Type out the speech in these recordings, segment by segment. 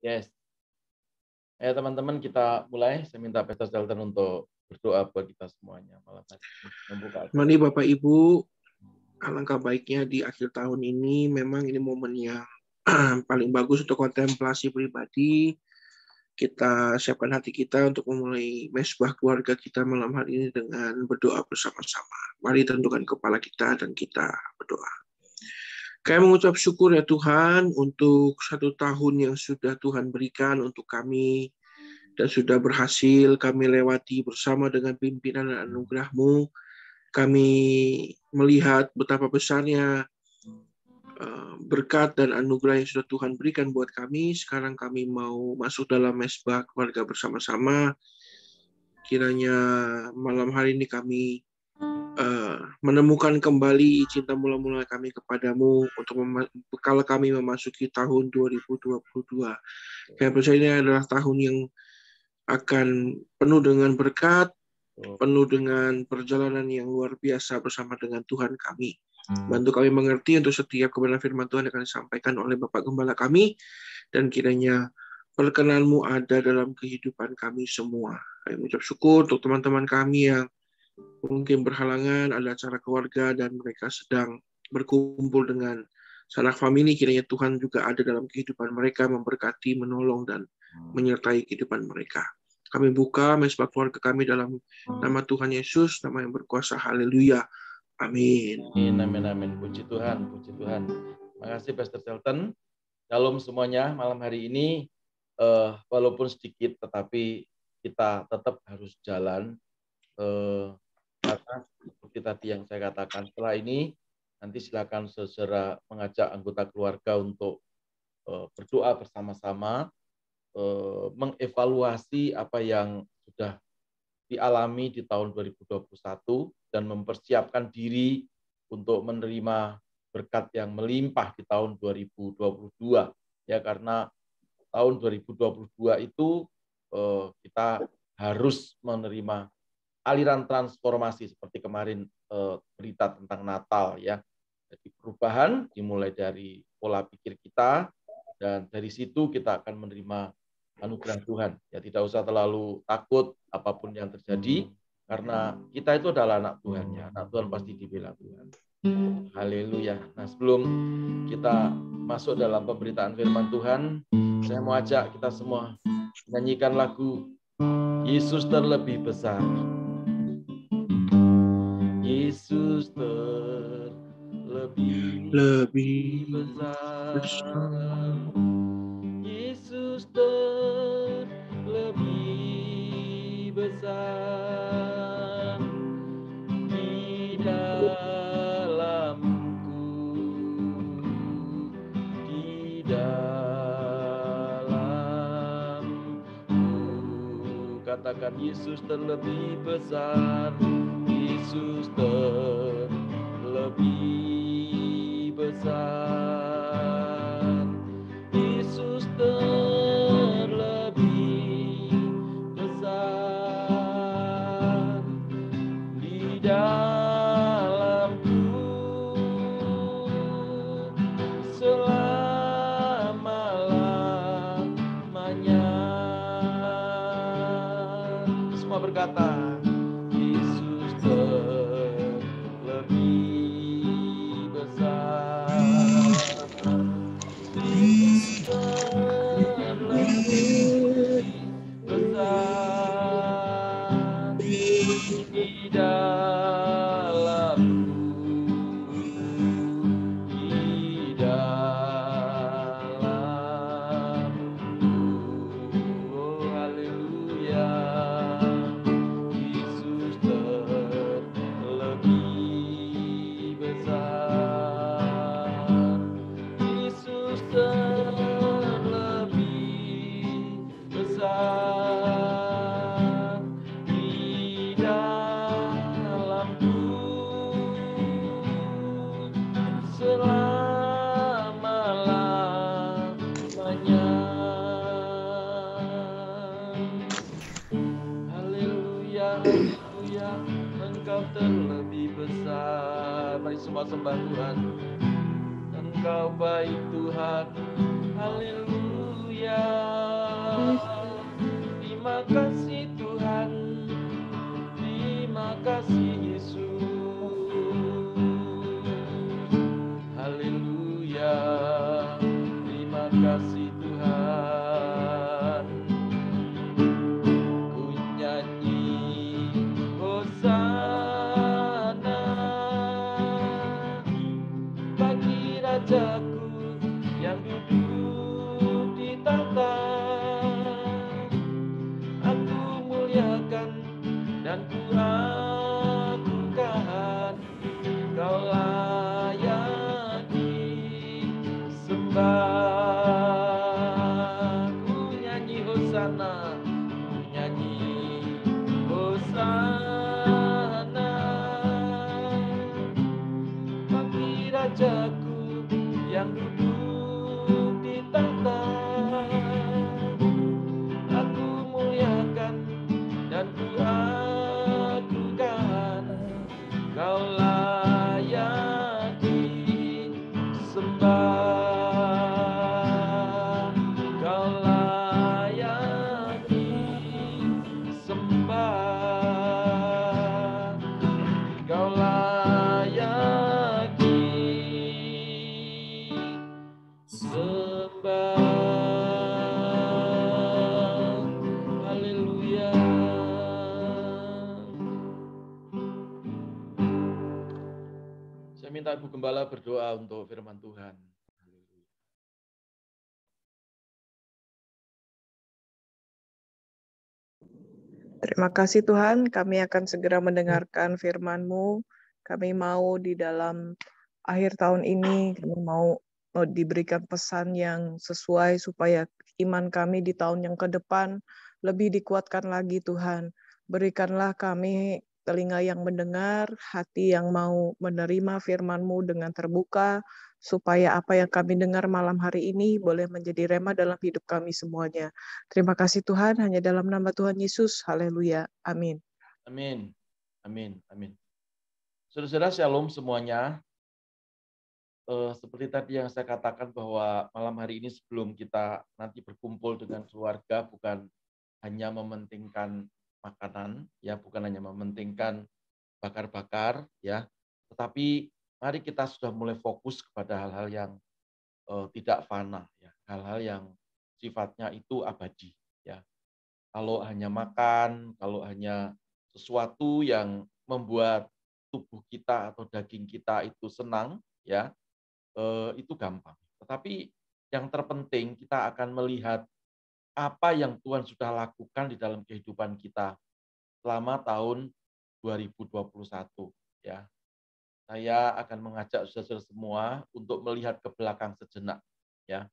Yes. Ayo teman-teman kita mulai. Saya minta Pastor Shelton untuk berdoa buat kita semuanya malam hari ini. Membuka acara. Mari Bapak Ibu, alangkah baiknya di akhir tahun ini memang ini momen yang paling bagus untuk kontemplasi pribadi. Kita siapkan hati kita untuk memulai mesbah keluarga kita malam hari ini dengan berdoa bersama-sama. Mari tentukan kepala kita dan kita berdoa. Kami mengucap syukur ya Tuhan untuk 1 tahun yang sudah Tuhan berikan untuk kami dan sudah berhasil kami lewati bersama dengan pimpinan dan anugerah-Mu. Kami melihat betapa besarnya berkat dan anugerah yang sudah Tuhan berikan buat kami. Sekarang kami mau masuk dalam mesbah keluarga bersama-sama. Kiranya malam hari ini kami menemukan kembali cinta mula-mula kami kepadamu untuk bekal kami memasuki tahun 2022. Kami percaya ini adalah tahun yang akan penuh dengan berkat, penuh dengan perjalanan yang luar biasa bersama dengan Tuhan kami. Bantu kami mengerti untuk setiap kebenaran firman Tuhan yang akan disampaikan oleh Bapak Gembala kami, dan kiranya perkenan-Mu ada dalam kehidupan kami semua. Kami mengucap syukur untuk teman-teman kami yang mungkin berhalangan, ada acara keluarga, dan mereka sedang berkumpul dengan sanak famili. Kiranya Tuhan juga ada dalam kehidupan mereka, memberkati, menolong, dan menyertai kehidupan mereka. Kami buka mesbah keluarga kami dalam nama Tuhan Yesus, nama yang berkuasa. Haleluya. Amin. Amin, amin. Puji Tuhan, puji Tuhan. Terima kasih Pastor Shelton. Shalom semuanya malam hari ini. Walaupun sedikit, tetapi kita tetap harus jalan. Karena seperti tadi yang saya katakan, setelah ini nanti silakan saudara mengajak anggota keluarga untuk berdoa bersama-sama, mengevaluasi apa yang sudah dialami di tahun 2021 dan mempersiapkan diri untuk menerima berkat yang melimpah di tahun 2022. Ya, karena tahun 2022 itu kita harus menerima aliran transformasi seperti kemarin berita tentang Natal, ya. Jadi perubahan dimulai dari pola pikir kita, dan dari situ kita akan menerima anugerah Tuhan. Ya, tidak usah terlalu takut apapun yang terjadi, karena kita itu adalah anak Tuhan, ya. Anak Tuhan pasti dibela Tuhan. Haleluya. Nah, sebelum kita masuk dalam pemberitaan firman Tuhan, saya mau ajak kita semua menyanyikan lagu Yesus terlebih besar. Yesus terlebih besar. Yesus terlebih besar di dalamku, di dalamku. Katakan Yesus terlebih besar. Yesus terlebih besar. Yesus terlebih besar di dalamku selama-lamanya. Semua berkata, terlebih besar, terlebih besar di dalamku, di dalamku. Oh, haleluya. Mari semua sembah Tuhan. Engkau baik Tuhan. Haleluya. kasih Tuhan. Ku nyanyi Hosana bagi Rajaku yang duduk di tahta. Aku muliakan dan ku agungkan, Kau layak disembah. Ku nyanyi Hosana, ku nyanyi Hosana bagi Rajaku yang duduk di tahta. Aku muliakan dan ku agungkan, Kau layak disembah. Kau layak disembah. Kau layak disembah. Haleluya. Saya minta Ibu Gembala berdoa untuk firman Tuhan. Terima kasih Tuhan, kami akan segera mendengarkan firman-Mu. Kami mau di dalam akhir tahun ini, kami mau diberikan pesan yang sesuai supaya iman kami di tahun yang ke depan lebih dikuatkan lagi Tuhan. Berikanlah kami telinga yang mendengar, hati yang mau menerima firman-Mu dengan terbuka, supaya apa yang kami dengar malam hari ini boleh menjadi rema dalam hidup kami semuanya. Terima kasih Tuhan, hanya dalam nama Tuhan Yesus. Haleluya. Amin. Amin. Amin. Amin. Saudara-saudara, shalom semuanya. Seperti tadi yang saya katakan bahwa malam hari ini sebelum kita nanti berkumpul dengan keluarga bukan hanya mementingkan makanan, ya, bukan hanya mementingkan bakar-bakar, ya, tetapi mari kita sudah mulai fokus kepada hal-hal yang tidak fana, ya, hal-hal yang sifatnya itu abadi, ya. Kalau hanya makan, kalau hanya sesuatu yang membuat tubuh kita atau daging kita itu senang, ya, itu gampang. Tetapi yang terpenting kita akan melihat apa yang Tuhan sudah lakukan di dalam kehidupan kita selama tahun 2021, ya. Saya akan mengajak saudara-saudara semua untuk melihat ke belakang sejenak, ya.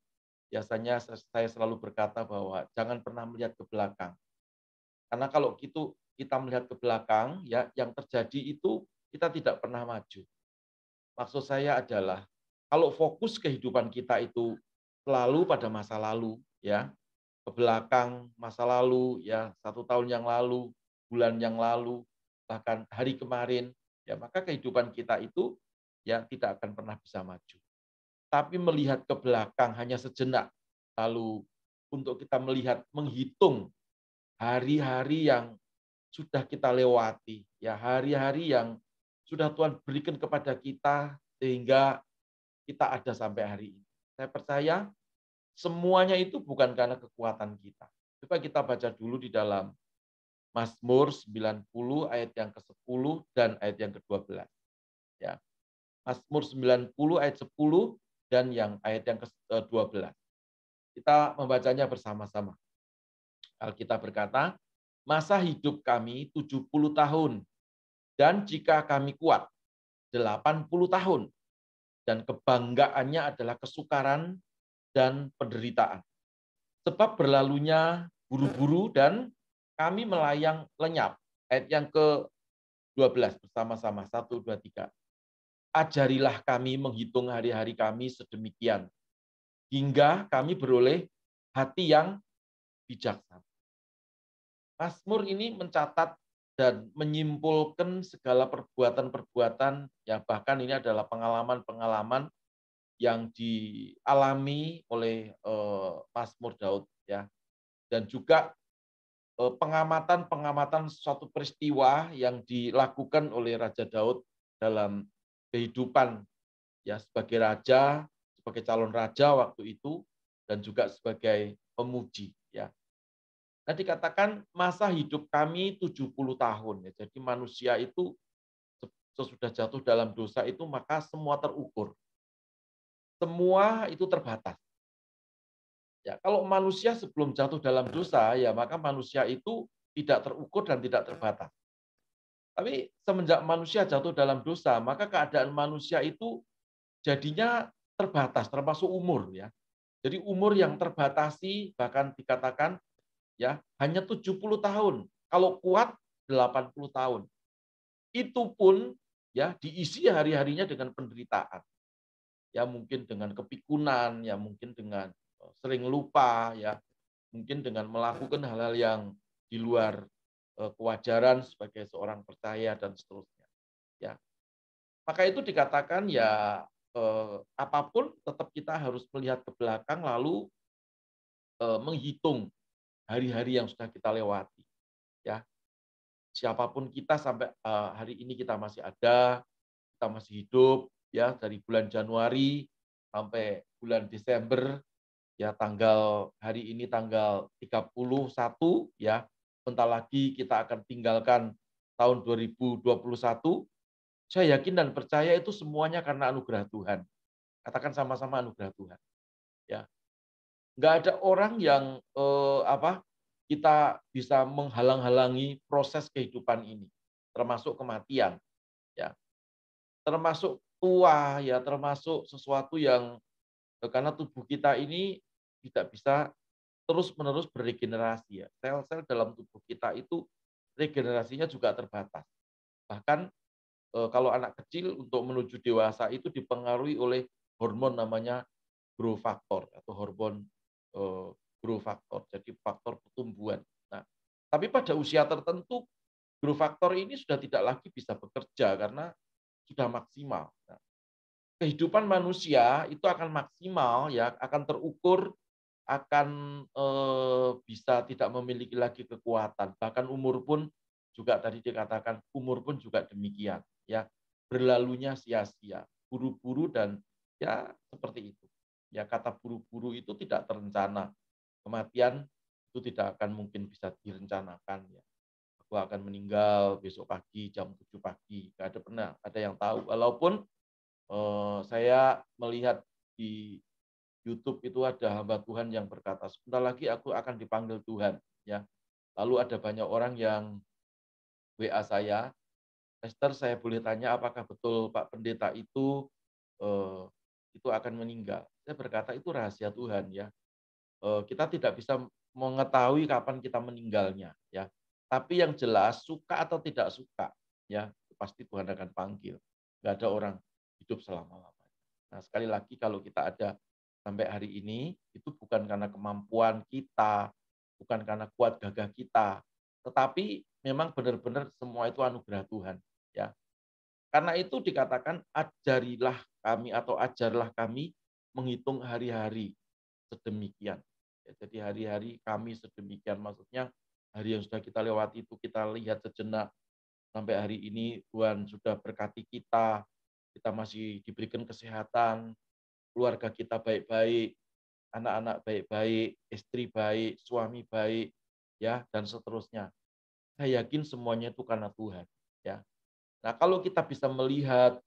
Biasanya saya selalu berkata bahwa jangan pernah melihat ke belakang. Karena kalau kita melihat ke belakang, ya, yang terjadi itu kita tidak pernah maju. Maksud saya adalah kalau fokus kehidupan kita itu selalu pada masa lalu, ya, ke belakang masa lalu, ya, 1 tahun yang lalu, bulan yang lalu, bahkan hari kemarin, ya, maka kehidupan kita itu ya tidak akan pernah bisa maju. Tapi melihat ke belakang hanya sejenak, lalu untuk kita melihat, menghitung hari-hari yang sudah kita lewati, ya, hari-hari yang sudah Tuhan berikan kepada kita sehingga kita ada sampai hari ini. Saya percaya semuanya itu bukan karena kekuatan kita. Coba kita baca dulu di dalam Mazmur 90 ayat yang ke-10 dan ayat yang ke-12. Ya. Mazmur 90 ayat 10 dan ayat yang ke-12. Kita membacanya bersama-sama. Alkitab berkata, masa hidup kami 70 tahun, dan jika kami kuat, 80 tahun, dan kebanggaannya adalah kesukaran dan penderitaan. Sebab berlalunya buru-buru dan kami melayang lenyap. Ayat yang ke-12 bersama-sama, 1, 2, 3. Ajarilah kami menghitung hari-hari kami sedemikian, hingga kami beroleh hati yang bijaksana. Mazmur ini mencatat dan menyimpulkan segala perbuatan-perbuatan, ya, bahkan ini adalah pengalaman-pengalaman yang dialami oleh Mazmur Daud, ya, dan juga pengamatan-pengamatan suatu peristiwa yang dilakukan oleh Raja Daud dalam kehidupan, ya, sebagai raja, sebagai calon raja waktu itu, dan juga sebagai pemuji, ya. Nah, dikatakan masa hidup kami 70 tahun, ya. Jadi manusia itu sesudah jatuh dalam dosa itu maka semua terukur. Semua itu terbatas. Ya, kalau manusia sebelum jatuh dalam dosa, ya maka manusia itu tidak terukur dan tidak terbatas. Tapi semenjak manusia jatuh dalam dosa, maka keadaan manusia itu jadinya terbatas, termasuk umur, ya. Jadi umur yang terbatasi, bahkan dikatakan ya hanya 70 tahun. Kalau kuat 80 tahun. Itu pun ya diisi hari-harinya dengan penderitaan. Ya mungkin dengan kepikunan, ya mungkin dengan sering lupa, ya mungkin dengan melakukan hal-hal yang di luar kewajaran sebagai seorang percaya dan seterusnya. Ya, maka itu dikatakan ya apapun tetap kita harus melihat ke belakang lalu menghitung hari-hari yang sudah kita lewati. Ya, siapapun kita sampai hari ini kita masih ada, kita masih hidup, ya dari bulan Januari sampai bulan Desember, ya tanggal hari ini tanggal 31, ya bentar lagi kita akan tinggalkan tahun 2021. Saya yakin dan percaya itu semuanya karena anugerah Tuhan. Katakan sama-sama anugerah Tuhan. Ya, nggak ada orang yang kita bisa menghalang-halangi proses kehidupan ini, termasuk kematian, ya, termasuk tua, ya, termasuk sesuatu yang karena tubuh kita ini tidak bisa terus-menerus beregenerasi, ya. Sel-sel dalam tubuh kita itu regenerasinya juga terbatas. Bahkan kalau anak kecil untuk menuju dewasa itu dipengaruhi oleh hormon namanya growth factor atau hormon growth factor, jadi faktor pertumbuhan. Nah, tapi pada usia tertentu growth factor ini sudah tidak lagi bisa bekerja karena sudah maksimal. Nah, kehidupan manusia itu akan maksimal, ya, akan terukur, akan bisa tidak memiliki lagi kekuatan. Bahkan umur pun juga tadi dikatakan umur pun juga demikian, ya, berlalunya sia-sia, buru-buru dan ya seperti itu. Ya kata buru-buru itu tidak terencana. Kematian itu tidak akan mungkin bisa direncanakan, ya. Aku akan meninggal besok pagi jam 7 pagi. Nggak ada pernah ada yang tahu. Walaupun saya melihat di YouTube itu ada hamba Tuhan yang berkata, sebentar lagi aku akan dipanggil Tuhan. Ya, lalu ada banyak orang yang WA saya, Esther, saya boleh tanya apakah betul Pak Pendeta itu akan meninggal? Saya berkata itu rahasia Tuhan, ya. Kita tidak bisa mengetahui kapan kita meninggalnya, ya. Tapi yang jelas suka atau tidak suka, ya pasti Tuhan akan panggil. Nggak ada orang hidup selama-lamanya. Nah, sekali lagi kalau kita ada sampai hari ini itu bukan karena kemampuan kita, bukan karena kuat gagah kita, tetapi memang benar-benar semua itu anugerah Tuhan, ya. Karena itu dikatakan ajarilah kami atau ajarlah kami menghitung hari-hari sedemikian. Ya, jadi hari-hari kami sedemikian, maksudnya hari yang sudah kita lewati itu kita lihat sejenak sampai hari ini Tuhan sudah berkati kita, kita masih diberikan kesehatan, keluarga kita baik-baik, anak-anak baik-baik, istri baik, suami baik, ya dan seterusnya. Saya yakin semuanya itu karena Tuhan, ya. Nah, kalau kita bisa melihat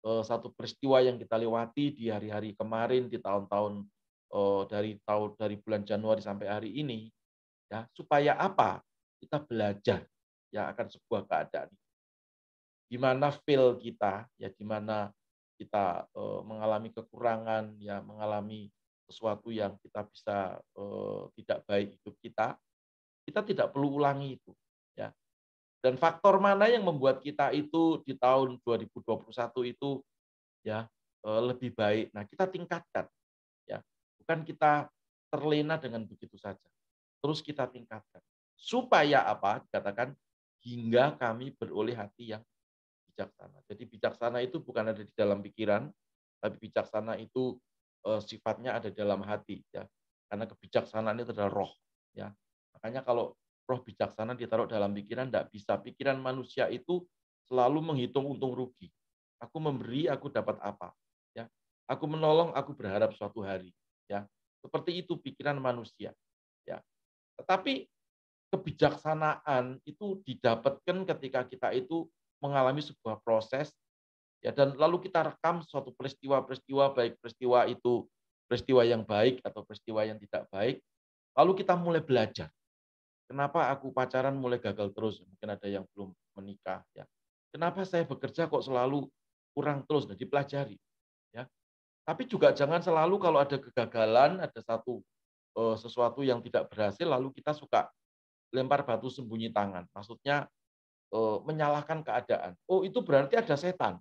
satu peristiwa yang kita lewati di hari-hari kemarin, di tahun-tahun dari bulan Januari sampai hari ini, ya supaya apa? Kita belajar ya akan sebuah keadaan. Di mana fail kita, ya di mana kita mengalami kekurangan, ya mengalami sesuatu yang kita bisa tidak baik hidup kita tidak perlu ulangi itu, ya. Dan faktor mana yang membuat kita itu di tahun 2021 itu ya lebih baik. Nah, kita tingkatkan, ya. Bukan kita terlena dengan begitu saja. Terus kita tingkatkan. Supaya apa? Dikatakan hingga kami beroleh hati yang bijaksana. Jadi bijaksana itu bukan ada di dalam pikiran, tapi bijaksana itu sifatnya ada di dalam hati, ya. Karena kebijaksanaan itu adalah roh, ya. Makanya kalau roh bijaksana ditaruh dalam pikiran tidak bisa. Pikiran manusia itu selalu menghitung untung rugi. Aku memberi, aku dapat apa, ya. Aku menolong, aku berharap suatu hari, ya. Seperti itu pikiran manusia. Ya. Tetapi kebijaksanaan itu didapatkan ketika kita itu mengalami sebuah proses, ya, dan lalu kita rekam suatu peristiwa-peristiwa, baik peristiwa itu peristiwa yang baik atau peristiwa yang tidak baik, lalu kita mulai belajar. Kenapa aku pacaran mulai gagal terus? Mungkin ada yang belum menikah, ya. Kenapa saya bekerja kok selalu kurang terus? Nah, dipelajari, ya. Tapi juga jangan selalu kalau ada kegagalan, ada sesuatu yang tidak berhasil, lalu kita suka lempar batu sembunyi tangan. Maksudnya menyalahkan keadaan. Oh, itu berarti ada setan.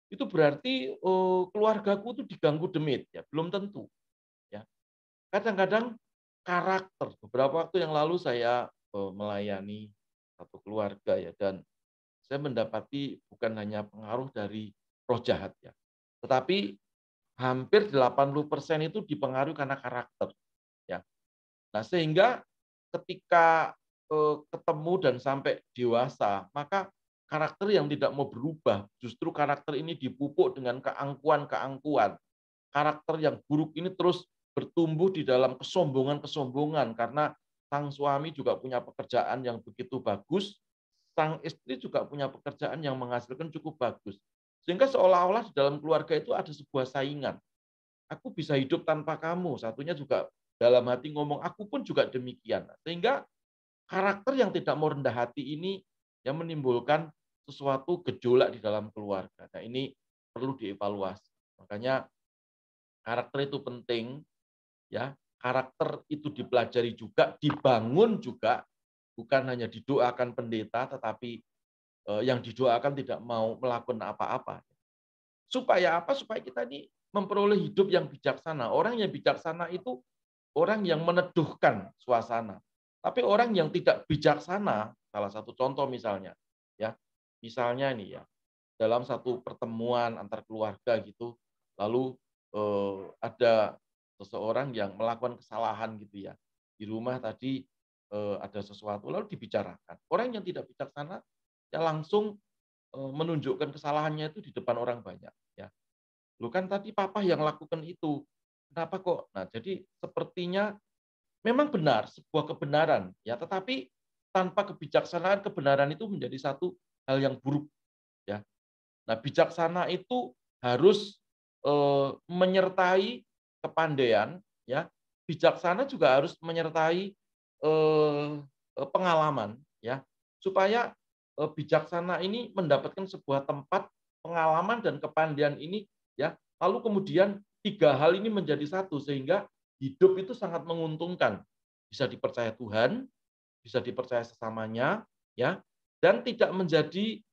Itu berarti keluargaku itu diganggu demit, ya. Belum tentu, ya. Kadang-kadang karakter. Beberapa waktu yang lalu saya melayani satu keluarga, ya, dan saya mendapati bukan hanya pengaruh dari roh jahat, ya, tetapi hampir 80% itu dipengaruhi karena karakter, ya. Nah, sehingga ketika ketemu dan sampai dewasa, maka karakter yang tidak mau berubah, justru karakter ini dipupuk dengan keangkuhan-keangkuhan. Karakter yang buruk ini terus bertumbuh di dalam kesombongan-kesombongan, karena sang suami juga punya pekerjaan yang begitu bagus, sang istri juga punya pekerjaan yang menghasilkan cukup bagus. Sehingga seolah-olah di dalam keluarga itu ada sebuah saingan. Aku bisa hidup tanpa kamu. Satunya juga dalam hati ngomong, aku pun juga demikian. Sehingga karakter yang tidak mau rendah hati ini yang menimbulkan sesuatu gejolak di dalam keluarga. Nah, ini perlu dievaluasi. Makanya karakter itu penting, ya. Karakter itu dipelajari juga, dibangun juga, bukan hanya didoakan pendeta, tetapi yang didoakan tidak mau melakukan apa-apa. Supaya apa? Supaya kita ini memperoleh hidup yang bijaksana. Orang yang bijaksana itu orang yang meneduhkan suasana. Tapi orang yang tidak bijaksana, salah satu contoh misalnya, ya, misalnya ini, ya, dalam satu pertemuan antar keluarga gitu, lalu ada seseorang yang melakukan kesalahan gitu, ya, di rumah tadi ada sesuatu lalu dibicarakan. Orang yang tidak bijaksana ya langsung menunjukkan kesalahannya itu di depan orang banyak, ya. Lu kan tadi papa yang lakukan itu, kenapa kok? Nah, jadi sepertinya memang benar, sebuah kebenaran, ya, tetapi tanpa kebijaksanaan, kebenaran itu menjadi satu hal yang buruk, ya. Nah, bijaksana itu harus menyertai kepandaian, ya. Bijaksana juga harus menyertai pengalaman, ya, supaya bijaksana ini mendapatkan sebuah tempat pengalaman dan kepandaian ini, ya. Lalu kemudian tiga hal ini menjadi satu sehingga hidup itu sangat menguntungkan. Bisa dipercaya Tuhan, bisa dipercaya sesamanya, ya, dan tidak menjadi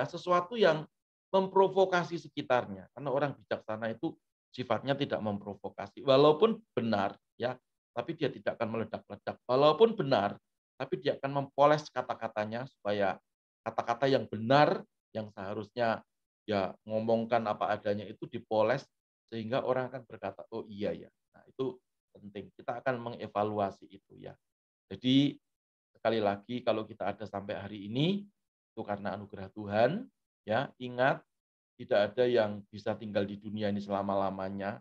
sesuatu yang memprovokasi sekitarnya. Karena orang bijaksana itu sifatnya tidak memprovokasi. Walaupun benar, ya, tapi dia tidak akan meledak-ledak. Walaupun benar, tapi dia akan mempoles kata-katanya supaya kata-kata yang benar yang seharusnya ya ngomongkan apa adanya itu dipoles sehingga orang akan berkata, oh iya ya. Nah, itu penting. Kita akan mengevaluasi itu, ya. Jadi sekali lagi kalau kita ada sampai hari ini itu karena anugerah Tuhan, ya. Ingat tidak ada yang bisa tinggal di dunia ini selama-lamanya,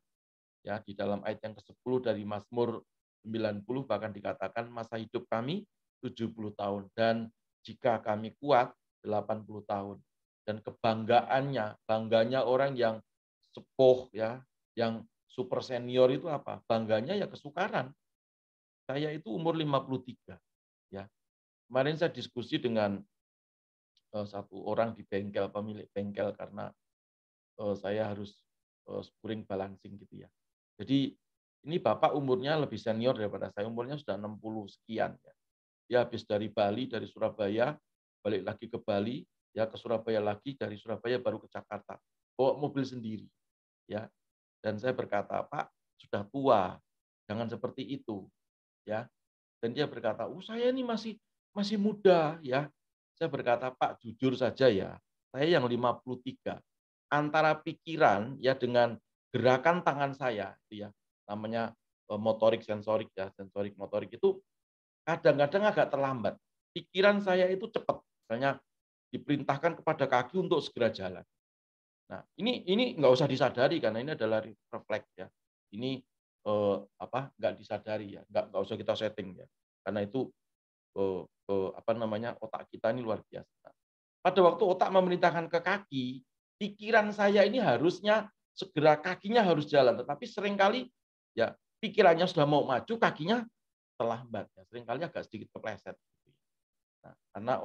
ya. Di dalam ayat yang ke-10 dari Mazmur 90 bahkan dikatakan masa hidup kami 70 tahun dan jika kami kuat 80 tahun. Dan bangganya orang yang sepuh, ya, yang super senior itu apa? Bangganya ya kesukaran. Saya itu umur 53, ya. Kemarin saya diskusi dengan satu orang di bengkel, pemilik bengkel, karena saya harus spuring balancing gitu, ya. Jadi ini Bapak umurnya lebih senior daripada saya, umurnya sudah 60 sekian, ya. Dia habis dari Bali, dari Surabaya, balik lagi ke Bali, ya, ke Surabaya lagi, dari Surabaya baru ke Jakarta. Bawa mobil sendiri, ya. Dan saya berkata, Pak, sudah tua, jangan seperti itu, ya. Dan dia berkata, saya ini masih muda, ya. Saya berkata, Pak, jujur saja, ya, saya yang 53. Antara pikiran, ya, dengan gerakan tangan saya, itu, ya, namanya motorik sensorik, ya, sensorik motorik itu kadang-kadang agak terlambat. Pikiran saya itu cepat, misalnya diperintahkan kepada kaki untuk segera jalan. Nah, ini nggak usah disadari karena ini adalah refleks, ya. Ini sadari ya, nggak usah kita setting ya, karena itu otak kita ini luar biasa. Pada waktu otak memerintahkan ke kaki, pikiran saya ini harusnya segera kakinya harus jalan, tetapi seringkali ya pikirannya sudah mau maju, kakinya terlambat ya, seringkali agak sedikit kepleset. Nah, karena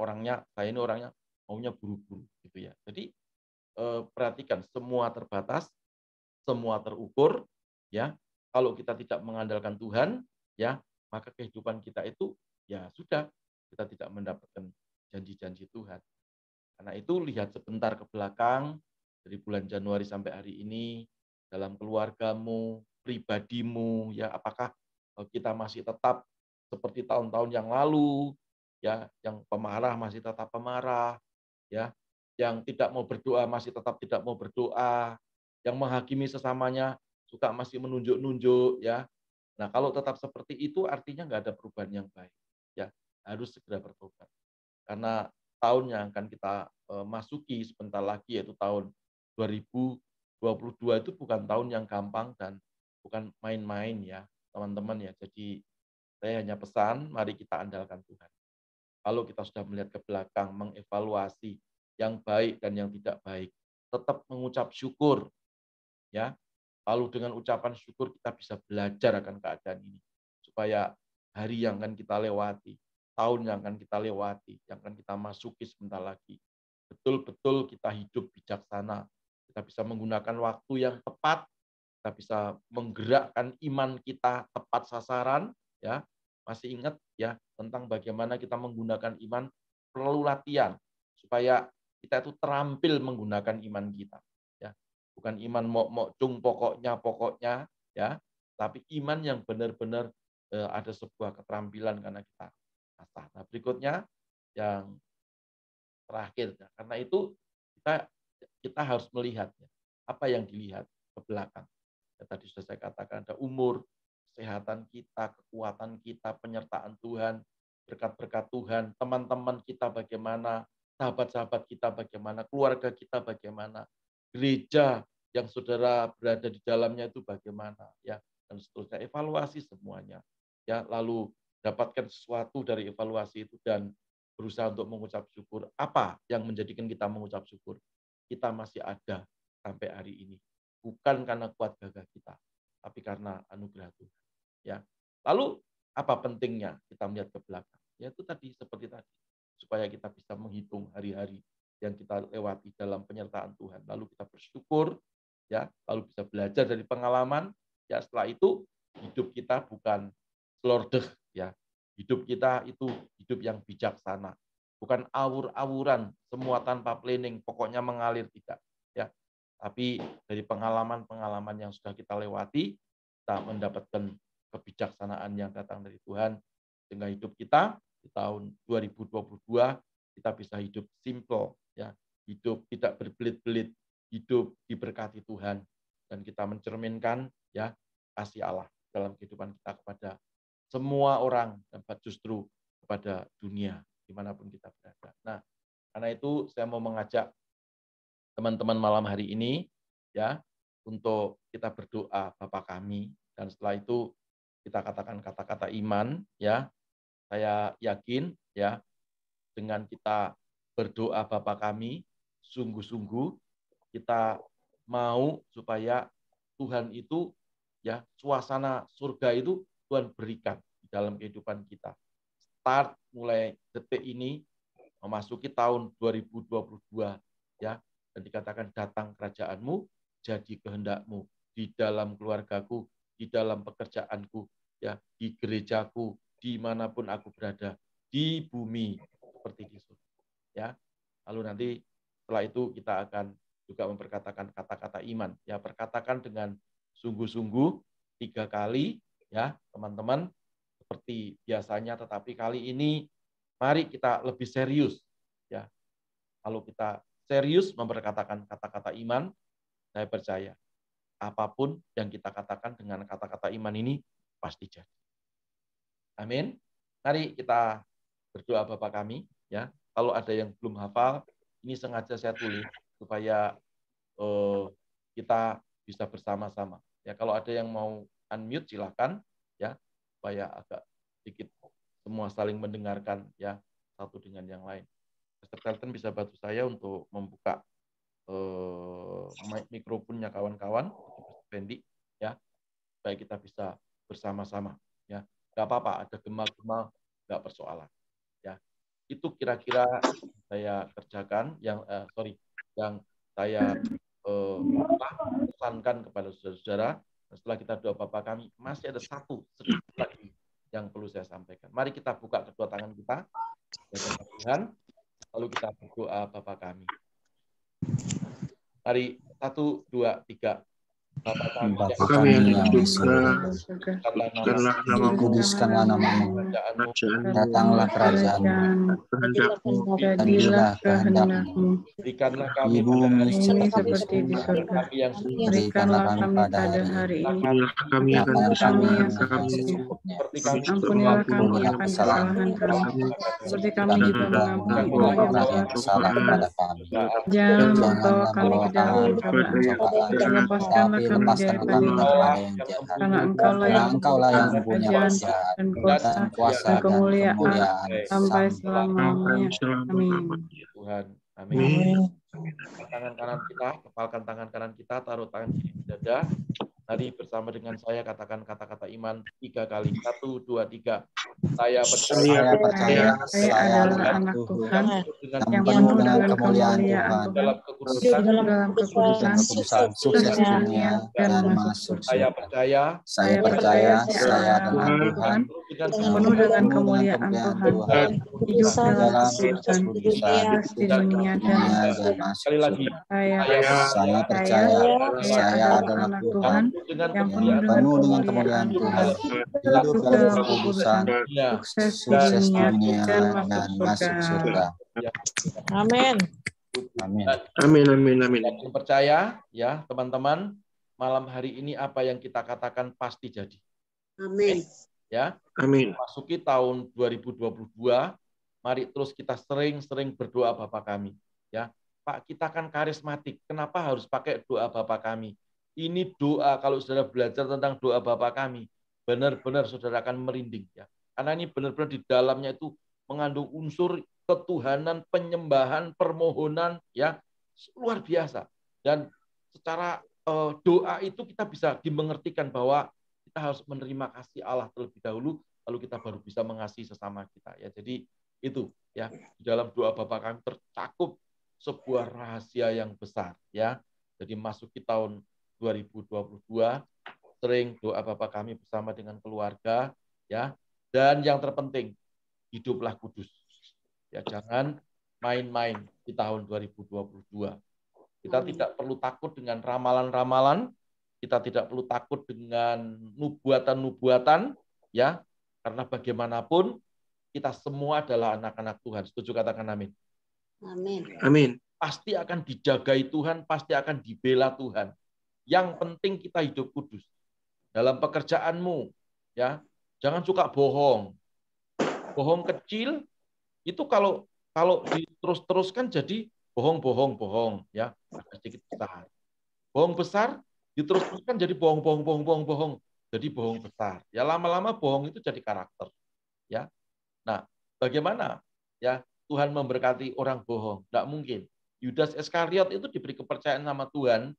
saya ini orangnya maunya buru-buru gitu ya. Jadi perhatikan, semua terbatas, semua terukur ya. Kalau kita tidak mengandalkan Tuhan ya, maka kehidupan kita itu ya sudah, kita tidak mendapatkan janji-janji Tuhan. Karena itu lihat sebentar ke belakang dari bulan Januari sampai hari ini, dalam keluargamu, pribadimu ya, apakah kita masih tetap seperti tahun-tahun yang lalu ya, yang pemarah masih tetap pemarah ya, yang tidak mau berdoa masih tetap tidak mau berdoa, yang menghakimi sesamanya suka masih menunjuk-nunjuk ya. Nah, kalau tetap seperti itu artinya nggak ada perubahan yang baik ya, harus segera bertobat. Karena tahun yang akan kita masuki sebentar lagi, yaitu tahun 2022, itu bukan tahun yang gampang dan bukan main-main ya teman-teman ya. Jadi saya hanya pesan, mari kita andalkan Tuhan. Kalau kita sudah melihat ke belakang, mengevaluasi yang baik dan yang tidak baik, tetap mengucap syukur ya. Lalu dengan ucapan syukur kita bisa belajar akan keadaan ini, supaya hari yang akan kita lewati, tahun yang akan kita lewati, yang akan kita masuki sebentar lagi, betul-betul kita hidup bijaksana. Kita bisa menggunakan waktu yang tepat, kita bisa menggerakkan iman kita tepat sasaran ya. Masih ingat ya tentang bagaimana kita menggunakan iman, perlu latihan supaya kita itu terampil menggunakan iman kita ya. Bukan iman mok cung pokoknya ya, tapi iman yang benar-benar ada sebuah keterampilan karena kita asah. Nah, berikutnya yang terakhir ya. Karena itu kita harus melihat ya, apa yang dilihat ke belakang. Ya, tadi sudah saya katakan ada umur, kesehatan kita, kekuatan kita, penyertaan Tuhan, berkat-berkat Tuhan, teman-teman kita bagaimana, sahabat-sahabat kita bagaimana, keluarga kita bagaimana, gereja yang saudara berada di dalamnya itu bagaimana ya, dan seterusnya. Evaluasi semuanya ya, lalu dapatkan sesuatu dari evaluasi itu dan berusaha untuk mengucap syukur. Apa yang menjadikan kita mengucap syukur? Kita masih ada sampai hari ini, bukan karena kuat gagah kita, tapi karena anugerah Tuhan ya. Lalu apa pentingnya kita melihat ke belakang? Yaitu tadi, seperti tadi, supaya kita bisa menghitung hari-hari yang kita lewati dalam penyertaan Tuhan, lalu kita bersyukur ya, lalu bisa belajar dari pengalaman ya. Setelah itu hidup kita bukan selordeh ya, hidup kita itu hidup yang bijaksana, bukan awur-awuran, semua tanpa planning, pokoknya mengalir, tidak ya. Tapi dari pengalaman-pengalaman yang sudah kita lewati, kita mendapatkan kebijaksanaan yang datang dari Tuhan, sehingga hidup kita di tahun 2022 kita bisa hidup simple ya, hidup tidak berbelit-belit, hidup diberkati Tuhan, dan kita mencerminkan ya kasih Allah dalam kehidupan kita kepada semua orang, dan justru kepada dunia dimanapun kita berada. Nah, karena itu saya mau mengajak teman-teman malam hari ini ya, untuk kita berdoa Bapa kami, dan setelah itu kita katakan kata-kata iman ya. Saya yakin ya, dengan kita berdoa Bapa kami, sungguh-sungguh kita mau supaya Tuhan itu ya, suasana surga itu Tuhan berikan di dalam kehidupan kita. Start mulai detik ini memasuki tahun 2022 ya, dan dikatakan datang kerajaanmu, jadi kehendakmu di dalam keluargaku, di dalam pekerjaanku ya, di gerejaku, dimanapun aku berada, di bumi seperti di surga ya. Lalu nanti setelah itu kita akan juga memperkatakan kata-kata iman ya, perkatakan dengan sungguh-sungguh 3 kali ya teman-teman, seperti biasanya, tetapi kali ini mari kita lebih serius ya. Kalau kita serius memperkatakan kata-kata iman, saya percaya apapun yang kita katakan dengan kata-kata iman ini pasti jadi. Amin. Mari kita berdoa Bapa kami ya. Kalau ada yang belum hafal, ini sengaja saya tulis supaya kita bisa bersama-sama. Ya, kalau ada yang mau unmute silakan ya. supaya agak sedikit semua saling mendengarkan ya satu dengan yang lain. Pastor Carlton bisa bantu saya untuk membuka mikrofonnya kawan-kawan, Fendi, ya, supaya kita bisa bersama-sama, ya. Nggak apa-apa, ada gema-gema, nggak persoalan, ya. Itu kira-kira saya kerjakan, yang saya pesankan kepada saudara-saudara. Setelah kita doa Bapa kami, masih ada satu sedikit lagi yang perlu saya sampaikan. Mari kita buka kedua tangan kita, ya Tuhan, lalu kita berdoa Bapa kami. Mari 1, 2, 3. Bapa kami yang di surga, dikuduskanlah namamu, datanglah kerajaanmu, jadilah kehendakmu berikanlah di kami bumi seperti di surga. Berikanlah kami pada hari ini kami akan kami yang secukupnya. Ampunilah kami akan kesalahan kami, seperti kami juga mengampuni orang yang bersalah kepada kami. Jangan membawa kami ke dalam pencobaan, lepaskanlah kami dari daripada yang jahat. karena Engkaulah yang punya kerajaan kerajaan dan dan kuasa dan dan kemuliaan sampai sampai selamanya. Amin. Tuhan. Amin. Tangan kanan kita, kepalkan tangan kanan kita, taruh tangan kiri di dada. Mari bersama dengan saya katakan kata-kata iman 3 kali. 1, 2, 3. Saya percaya Saya adalah anak Tuhan yang penuh penuh dengan dengan kemuliaan kemuliaan Tuhan, dalam dalam kekudusan, sukses dunia dan masuk Saya surga. percaya Saya percaya saya adalah Tuhan, penuh dengan kemuliaan Tuhan, hidup dalam kekudusan, di dunia dan masuk sekali lagi. Saya percaya saya adalah Tuhan, yang penuh dengan kemuliaan Tuhan, hidup dalam kekudusan, sukses di sukses dunia dunia dan masuk surga. Amin. Amin. Amin. Yang percaya ya teman-teman, malam hari ini apa yang kita katakan pasti jadi. Amin. Ya. Amin. Masuki tahun 2022, mari terus kita sering-sering berdoa Bapa kami. Ya, Pak, kita kan karismatik. Kenapa harus pakai doa Bapa kami? Ini doa, kalau saudara belajar tentang doa Bapa kami, benar-benar saudara akan merinding. Ya. Karena ini benar-benar di dalamnya itu mengandung unsur ketuhanan, penyembahan, permohonan, ya luar biasa. Dan secara doa itu kita bisa dimengertikan bahwa kita harus menerima kasih Allah terlebih dahulu, lalu kita baru bisa mengasihi sesama kita. Ya, jadi itu ya di dalam doa Bapa kami tercakup sebuah rahasia yang besar. Ya, jadi masuki tahun 2022, sering doa Bapa kami bersama dengan keluarga, ya. Dan yang terpenting, hiduplah kudus. Ya, jangan main-main di tahun 2022. Kita tidak perlu takut dengan ramalan-ramalan, kita tidak perlu takut dengan nubuatan-nubuatan, ya, karena bagaimanapun kita semua adalah anak-anak Tuhan. Setuju, katakan amin. Amin. Pasti akan dijagai Tuhan, pasti akan dibela Tuhan. Yang penting kita hidup kudus. Dalam pekerjaanmu, ya, jangan suka bohong. Bohong kecil itu kalau diterus-teruskan jadi bohong, ya, sedikit besar. Bohong besar diterus-teruskan jadi bohong, jadi bohong besar. Ya, lama-lama bohong itu jadi karakter. Ya. Nah, bagaimana ya Tuhan memberkati orang bohong? Tidak mungkin. Yudas Iskariot itu diberi kepercayaan sama Tuhan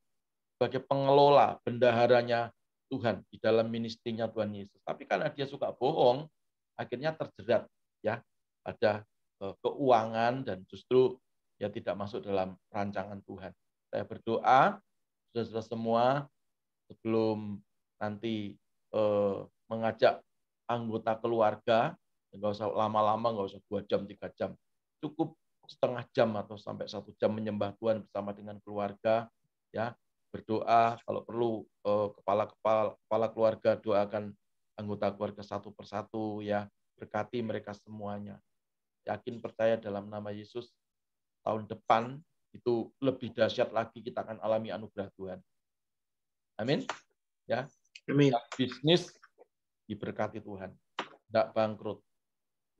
sebagai pengelola, bendaharanya Tuhan di dalam ministrinya Tuhan Yesus. Tapi karena dia suka bohong, akhirnya terjerat ya pada keuangan dan justru ya tidak masuk dalam rancangan Tuhan. Saya berdoa saudara semua sebelum nanti mengajak anggota keluarga, nggak usah lama-lama, nggak usah 2 jam, 3 jam, cukup setengah jam atau sampai 1 jam menyembah Tuhan bersama dengan keluarga, ya berdoa, kalau perlu kepala keluarga doakan anggota keluarga satu persatu, ya berkati mereka semuanya. Yakin percaya dalam nama Yesus, tahun depan itu lebih dahsyat lagi, kita akan alami anugerah Tuhan. Amin. Ya. Amin. Bisnis diberkati Tuhan, tidak bangkrut.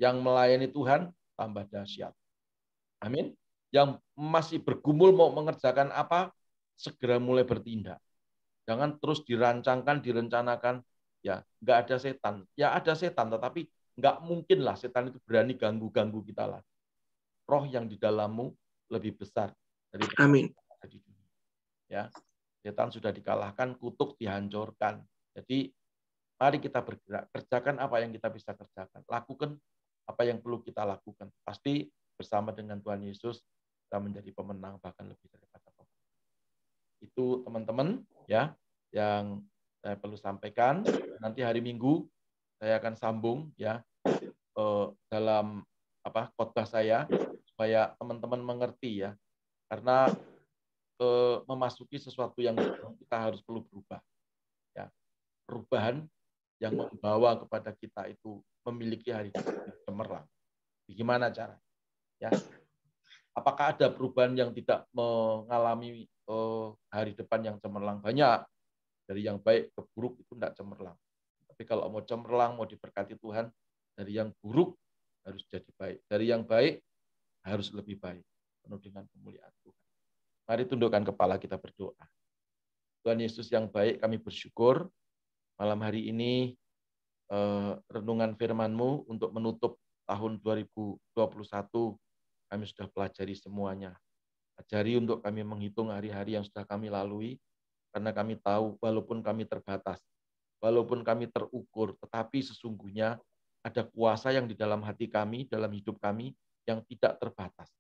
Yang melayani Tuhan tambah dahsyat. Amin. Yang masih bergumul mau mengerjakan apa, segera mulai bertindak. Jangan terus dirancangkan, direncanakan, ya nggak ada setan. Ya ada setan, tetapi nggak mungkin lah setan itu berani ganggu kita lah. Roh yang di dalammu lebih besar dari Amin. di dunia. Ya, setan sudah dikalahkan, kutuk dihancurkan. Jadi mari kita bergerak, kerjakan apa yang kita bisa kerjakan, lakukan apa yang perlu kita lakukan. Pasti bersama dengan Tuhan Yesus kita menjadi pemenang, bahkan lebih daripada pemenang. Itu teman-teman ya yang saya perlu sampaikan. Nanti hari Minggu saya akan sambung ya dalam khotbah saya supaya teman-teman mengerti ya, karena memasuki sesuatu yang kita harus perlu berubah ya, perubahan yang membawa kepada kita itu memiliki hari depan yang cemerlang. Bagaimana cara ya, apakah ada perubahan yang tidak mengalami hari depan yang cemerlang? Banyak, dari yang baik ke buruk itu tidak cemerlang. Tapi kalau mau cemerlang, mau diberkati Tuhan, dari yang buruk harus jadi baik. Dari yang baik harus lebih baik. Penuh dengan kemuliaan Tuhan. Mari tundukkan kepala, kita berdoa. Tuhan Yesus yang baik, kami bersyukur malam hari ini renungan firman-Mu untuk menutup tahun 2021 kami sudah pelajari semuanya. Ajari untuk kami menghitung hari-hari yang sudah kami lalui, karena kami tahu walaupun kami terbatas, walaupun kami terukur, tetapi sesungguhnya ada kuasa yang di dalam hati kami, dalam hidup kami yang tidak terbatas.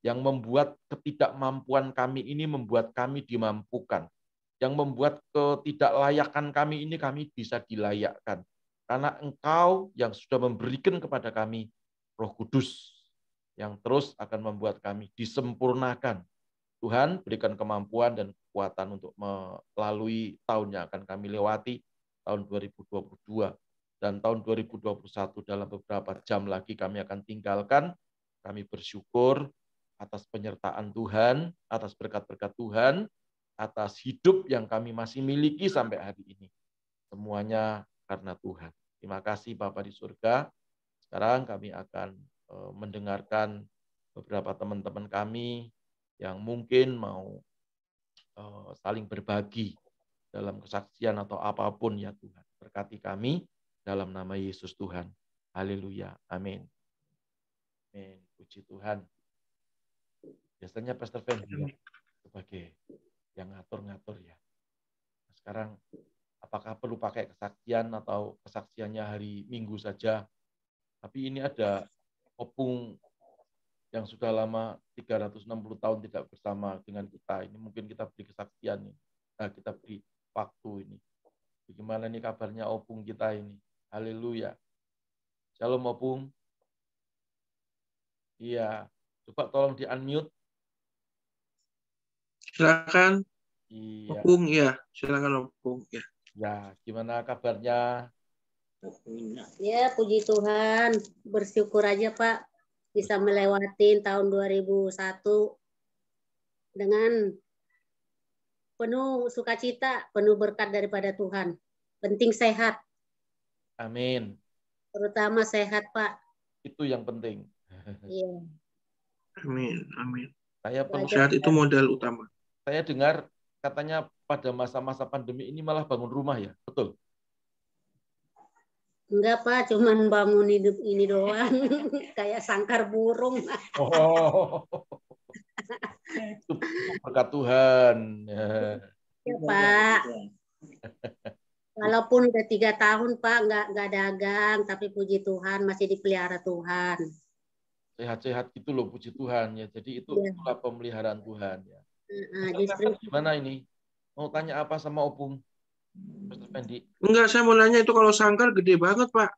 Yang membuat ketidakmampuan kami ini membuat kami dimampukan. Yang membuat ketidaklayakan kami ini kami bisa dilayakkan. Karena Engkau yang sudah memberikan kepada kami Roh Kudus yang terus akan membuat kami disempurnakan. Tuhan berikan kemampuan dan kekuatan untuk melalui tahun yang akan kami lewati, tahun 2022. Dan tahun 2021 dalam beberapa jam lagi kami akan tinggalkan. Kami bersyukur atas penyertaan Tuhan, atas berkat-berkat Tuhan, atas hidup yang kami masih miliki sampai hari ini. Semuanya karena Tuhan. Terima kasih Bapa di surga. Sekarang kami akan mendengarkan beberapa teman-teman kami yang mungkin mau saling berbagi dalam kesaksian atau apapun ya Tuhan. Berkati kami dalam nama Yesus Tuhan. Haleluya. Amin. Amin. Puji Tuhan. Biasanya Pastor Fendi sebagai yang ngatur-ngatur ya. Nah, sekarang apakah perlu pakai kesaksian atau kesaksiannya hari Minggu saja? Tapi ini ada opung yang sudah lama 360 tahun tidak bersama dengan kita. Ini mungkin kita beri kesaksian nih. Nah, kita beri waktu ini. Bagaimana nih kabarnya opung kita ini? Haleluya. Shalom opung. Iya. Coba tolong di-unmute. Silakan. Iya. Opung ya, silakan Opung ya. Ya, gimana kabarnya? Ya, puji Tuhan. Bersyukur aja Pak bisa melewati tahun 2001 dengan penuh sukacita, penuh berkat daripada Tuhan. Penting sehat. Amin. Terutama sehat Pak. Itu yang penting. Iya. Amin, amin. Saya perlu Sehat itu modal utama. Saya dengar katanya pada masa-masa pandemi ini malah bangun rumah ya, betul? Enggak Pak, cuman bangun hidup ini doang. Kayak sangkar burung. Oh, itu berkat Tuhan. Ya Pak. Walaupun udah 3 tahun Pak nggak dagang, tapi puji Tuhan masih dipelihara Tuhan. Sehat-sehat gitu loh, puji Tuhan ya. Jadi itulah pemeliharaan Tuhan ya. Justru gimana ini? Mau tanya apa sama Opung? Pastor Fendi? Enggak, saya mau nanya itu kalau sangkar gede banget, Pak.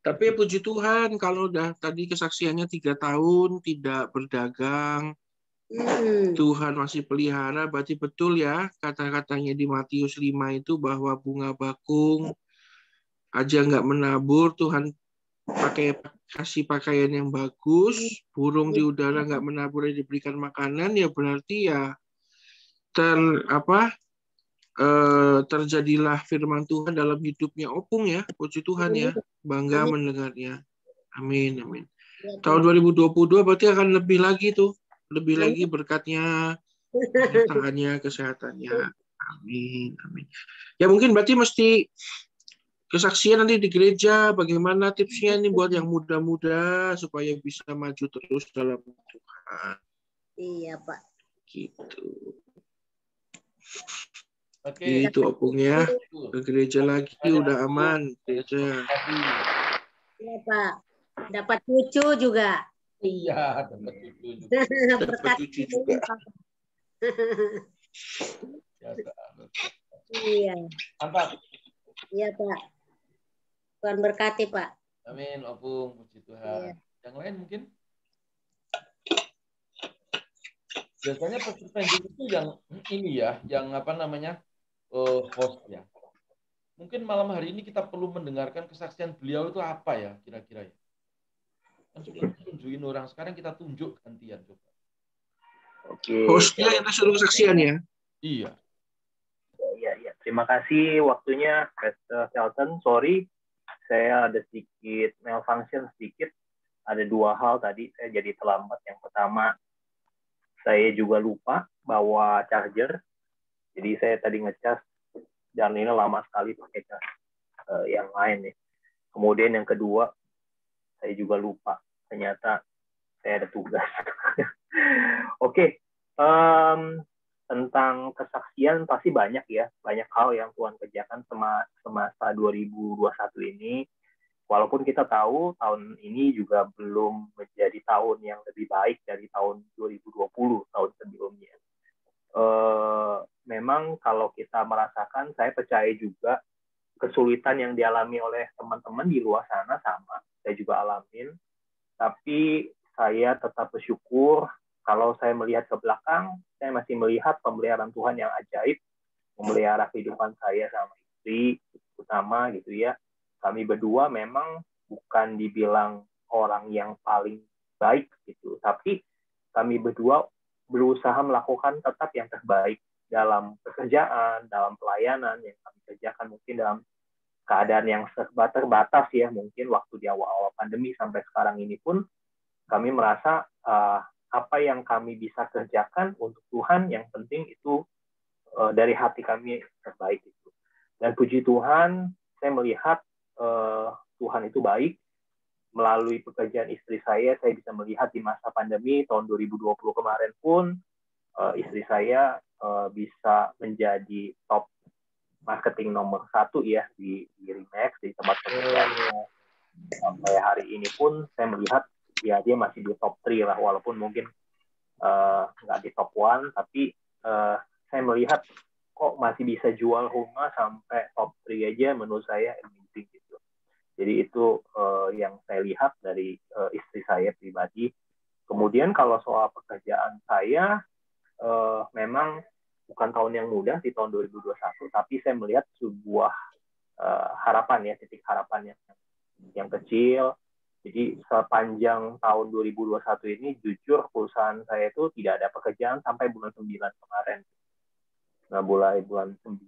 Tapi puji Tuhan kalau udah tadi kesaksiannya 3 tahun tidak berdagang, Tuhan masih pelihara, berarti betul ya kata-katanya di Matius 5 itu bahwa bunga bakung aja nggak menabur, Tuhan kasih pakaian yang bagus, burung di udara nggak menabur diberikan makanan, ya berarti ya terjadilah firman Tuhan dalam hidupnya Opung ya, puji Tuhan ya, bangga mendengarnya. Amin, amin. Tahun 2022 berarti akan lebih lagi tuh, lebih lagi berkatnya, kesehatannya. Amin, amin. Ya mungkin berarti mesti kesaksian nanti di gereja. Bagaimana tipsnya nih buat yang muda-muda supaya bisa maju terus dalam Tuhan. Iya, Pak. Gitu. Oke. Gitu Opung ya. Ke gereja lagi udah aman gereja. Iya, Pak. Dapat cucu juga. Iya, dapat cucu juga. Dapat cucu juga. Iya. Mantap. Iya, Pak. Tuhan berkati, Pak. Amin, Opung, puji Tuhan. Iya. Yang lain mungkin? Biasanya peserta itu yang ini ya, yang apa namanya, host ya. Mungkin malam hari ini kita perlu mendengarkan kesaksian beliau itu apa ya, kira-kira ya. Kan sudah tunjukin orang, sekarang kita tunjuk gantian coba. Oke. Hostnya kita suruh kesaksian ya. Iya. Ya. Terima kasih waktunya, Pastor Shelton. Sorry, saya ada sedikit malfunction sedikit. Ada dua hal tadi, saya jadi terlambat. Yang pertama, saya juga lupa bawa charger. Jadi saya tadi ngecas, dan ini lama sekali pakai cas yang lain nih. Kemudian yang kedua, saya juga lupa. Ternyata saya ada tugas. Oke. Tentang kesaksian pasti banyak ya, banyak hal yang Tuhan kerjakan semasa 2021 ini. Walaupun kita tahu tahun ini juga belum menjadi tahun yang lebih baik dari tahun 2020, tahun sebelumnya. Memang kalau kita merasakan, saya percaya juga kesulitan yang dialami oleh teman-teman di luar sana sama, saya juga alamin. Tapi saya tetap bersyukur. Kalau saya melihat ke belakang, saya masih melihat pemeliharaan Tuhan yang ajaib, memelihara kehidupan saya sama istri, utama gitu ya. Kami berdua memang bukan dibilang orang yang paling baik gitu, tapi kami berdua berusaha melakukan tetap yang terbaik dalam pekerjaan, dalam pelayanan yang kami kerjakan, mungkin dalam keadaan yang serba terbatas ya, mungkin waktu di awal-awal pandemi sampai sekarang ini pun kami merasa apa yang kami bisa kerjakan untuk Tuhan, yang penting itu dari hati kami terbaik itu. Dan puji Tuhan, saya melihat Tuhan itu baik. Melalui pekerjaan istri saya bisa melihat di masa pandemi tahun 2020 kemarin pun istri saya bisa menjadi top marketing nomor 1 ya di Remax, di tempat pekerjaannya. Sampai hari ini pun saya melihat ya dia masih di top 3 lah, walaupun mungkin nggak di top 1, tapi saya melihat kok masih bisa jual rumah sampai top 3 aja, menurut saya amazing gitu. Jadi itu yang saya lihat dari istri saya pribadi. Kemudian kalau soal pekerjaan saya, memang bukan tahun yang mudah di tahun 2021, tapi saya melihat sebuah harapan ya, titik harapan yang kecil. Jadi sepanjang tahun 2021 ini, jujur perusahaan saya itu tidak ada pekerjaan sampai bulan 9 kemarin. Nah, mulai bulan 9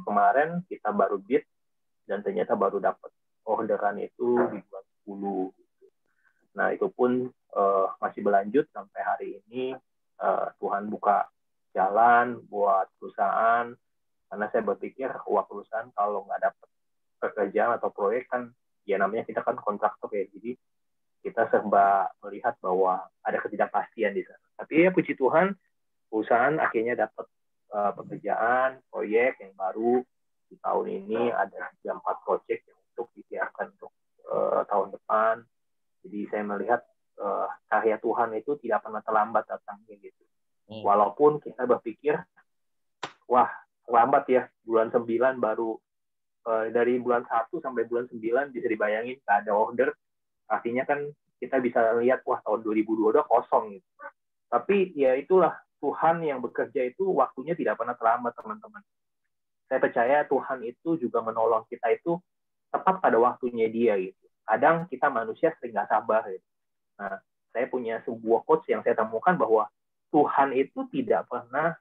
kemarin kita baru bid, dan ternyata baru dapat orderan itu di bulan 10. Nah, itu pun masih berlanjut sampai hari ini. Tuhan buka jalan buat perusahaan, karena saya berpikir, perusahaan kalau nggak dapat pekerjaan atau proyek kan, ya namanya kita kan kontraktor ya, jadi kita serba melihat bahwa ada ketidakpastian di sana. Tapi ya puji Tuhan, perusahaan akhirnya dapat pekerjaan, proyek yang baru di tahun ini. Ada 4 proyek yang untuk disiapkan untuk tahun depan. Jadi saya melihat karya Tuhan itu tidak pernah terlambat datangnya gitu. Walaupun kita berpikir, wah terlambat ya, bulan 9 baru, dari bulan 1 sampai bulan 9 bisa dibayangin nggak ada order, artinya kan kita bisa lihat wah tahun 2022 kosong gitu. Tapi ya itulah Tuhan yang bekerja itu, waktunya tidak pernah terlambat teman-teman. Saya percaya Tuhan itu juga menolong kita itu tepat pada waktunya Dia gitu. Kadang kita manusia sering nggak sabar gitu. Nah, saya punya sebuah quotes yang saya temukan bahwa Tuhan itu tidak pernah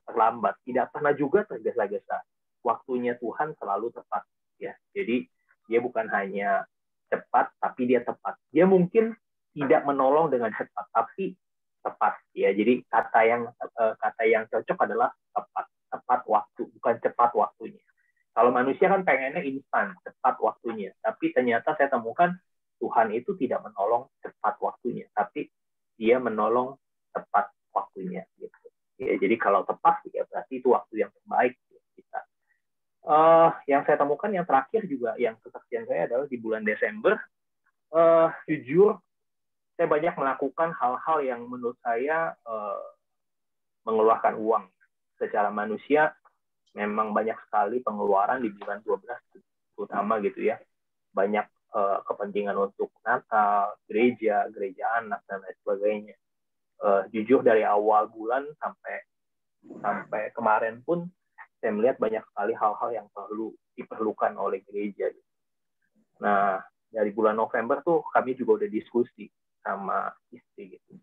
terlambat, tidak pernah juga tergesa-gesa. Waktunya Tuhan selalu tepat ya. Jadi dia bukan hanya cepat, tapi dia tepat. Dia mungkin tidak menolong dengan cepat, tapi tepat ya. Jadi kata yang cocok adalah tepat tepat waktu, bukan cepat waktunya. Kalau manusia kan pengennya instan, cepat waktunya. Tapi ternyata saya temukan Tuhan itu tidak menolong cepat waktunya, tapi Dia menolong tepat waktunya. Gitu. Ya, jadi kalau tepat, ya berarti itu waktu yang terbaik buat kita. Yang saya temukan yang terakhir juga, yang kesaksian saya adalah di bulan Desember. Jujur, saya banyak melakukan hal-hal yang menurut saya mengeluarkan uang. Secara manusia, memang banyak sekali pengeluaran di bulan 12, terutama gitu ya. Banyak kepentingan untuk Natal, gereja anak, dan lain sebagainya. Jujur dari awal bulan sampai kemarin pun, saya melihat banyak sekali hal-hal yang perlu diperlukan oleh gereja. Nah, dari bulan November tuh kami juga udah diskusi sama istri gitu.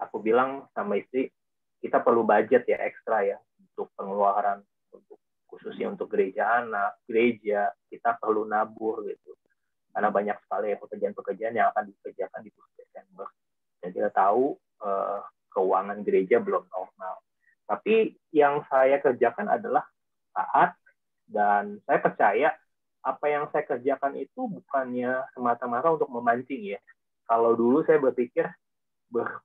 Aku bilang sama istri, kita perlu budget ya ekstra ya untuk pengeluaran, untuk khususnya untuk gereja anak, gereja kita perlu nabur gitu, karena banyak sekali pekerjaan-pekerjaan yang akan dikerjakan di bulan Desember. Dan kita tahu keuangan gereja belum normal. Tapi yang saya kerjakan adalah taat, dan saya percaya apa yang saya kerjakan itu bukannya semata-mata untuk memancing ya. Kalau dulu saya berpikir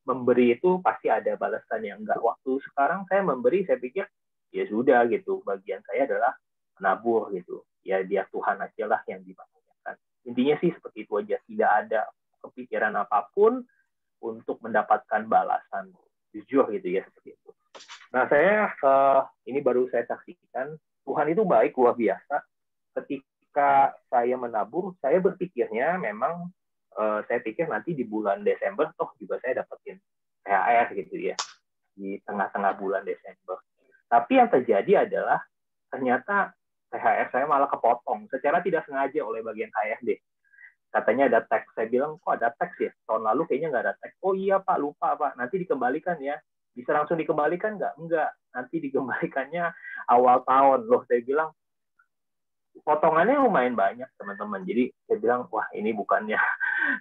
memberi itu pasti ada balasannya. Enggak, waktu sekarang saya memberi, saya pikir ya sudah gitu, bagian saya adalah menabur gitu. Ya biar Tuhan aja lah yang dibangunkan. Intinya sih seperti itu aja, tidak ada kepikiran apapun untuk mendapatkan balasan. Jujur gitu ya, seperti itu. Nah, saya ini baru saya saksikan, Tuhan itu baik luar biasa. Ketika saya menabur, saya berpikirnya memang saya pikir nanti di bulan Desember toh juga saya dapetin THR gitu ya, di tengah-tengah bulan Desember. Tapi yang terjadi adalah ternyata THR saya malah kepotong secara tidak sengaja oleh bagian HRD. Katanya ada tax. Saya bilang, kok ada tax ya? Tahun lalu kayaknya nggak ada tax. Oh iya Pak, lupa Pak. Nanti dikembalikan ya. Bisa langsung dikembalikan nggak? Enggak. Nanti dikembalikannya awal tahun. Loh, saya bilang, potongannya lumayan banyak teman-teman. Jadi saya bilang, wah ini bukannya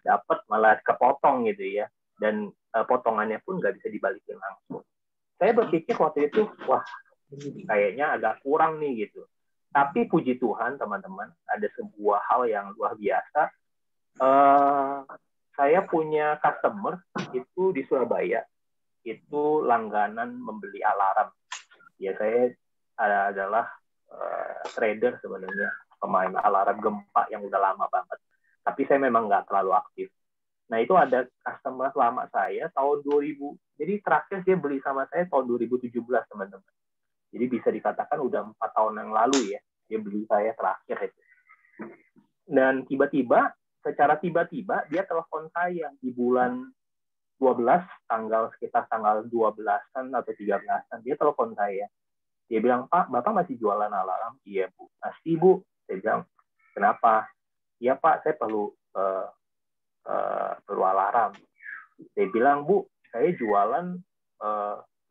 dapat malah kepotong gitu ya. Dan potongannya pun nggak bisa dibalikin langsung. Saya berpikir waktu itu, wah ini kayaknya agak kurang nih gitu. Tapi puji Tuhan teman-teman, ada sebuah hal yang luar biasa. Saya punya customer itu di Surabaya, itu langganan membeli alarm. Ya saya adalah trader sebenarnya, pemain alarm gempa yang udah lama banget. Tapi saya memang nggak terlalu aktif. Nah itu ada customer lama saya tahun 2000. Jadi terakhir dia beli sama saya tahun 2017 teman-teman. Jadi bisa dikatakan udah 4 tahun yang lalu ya dia beli saya terakhir itu. Dan secara tiba-tiba dia telepon saya di bulan 12, sekitar tanggal 12-an atau 13-an, dia telepon saya. Dia bilang, Pak, Bapak masih jualan alarm? Iya, Bu. Masih, Bu. Saya bilang, kenapa? Iya, Pak, saya perlu alarm. Saya bilang, Bu, saya jualan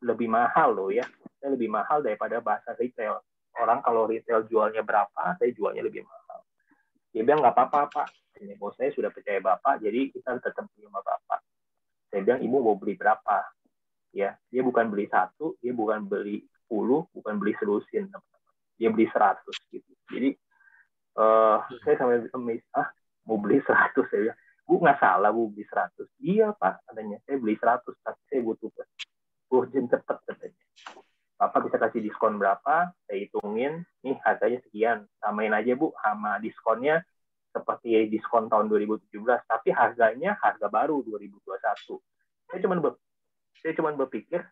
lebih mahal loh ya. Saya lebih mahal daripada bahasa retail. Orang kalau retail jualnya berapa, saya jualnya lebih mahal. Dia bilang, nggak apa-apa, Pak. Ini bos saya sudah percaya Bapak, jadi kita tetap beli sama Bapak. Saya bilang, Ibu mau beli berapa? Ya, dia bukan beli 1, dia bukan beli 10, bukan beli selusin. Dia beli 100 gitu. Jadi, saya sampai mau beli 100. Saya bilang, Bu, nggak salah, Bu, beli 100. Iya, Pak, katanya. Saya beli 100, tapi saya butuh urgent cepet, katanya. Bapak bisa kasih diskon berapa? Saya hitungin, nih harganya sekian. Samain aja, Bu, sama diskonnya seperti diskon tahun 2017, tapi harganya harga baru 2021. Saya cuma berpikir,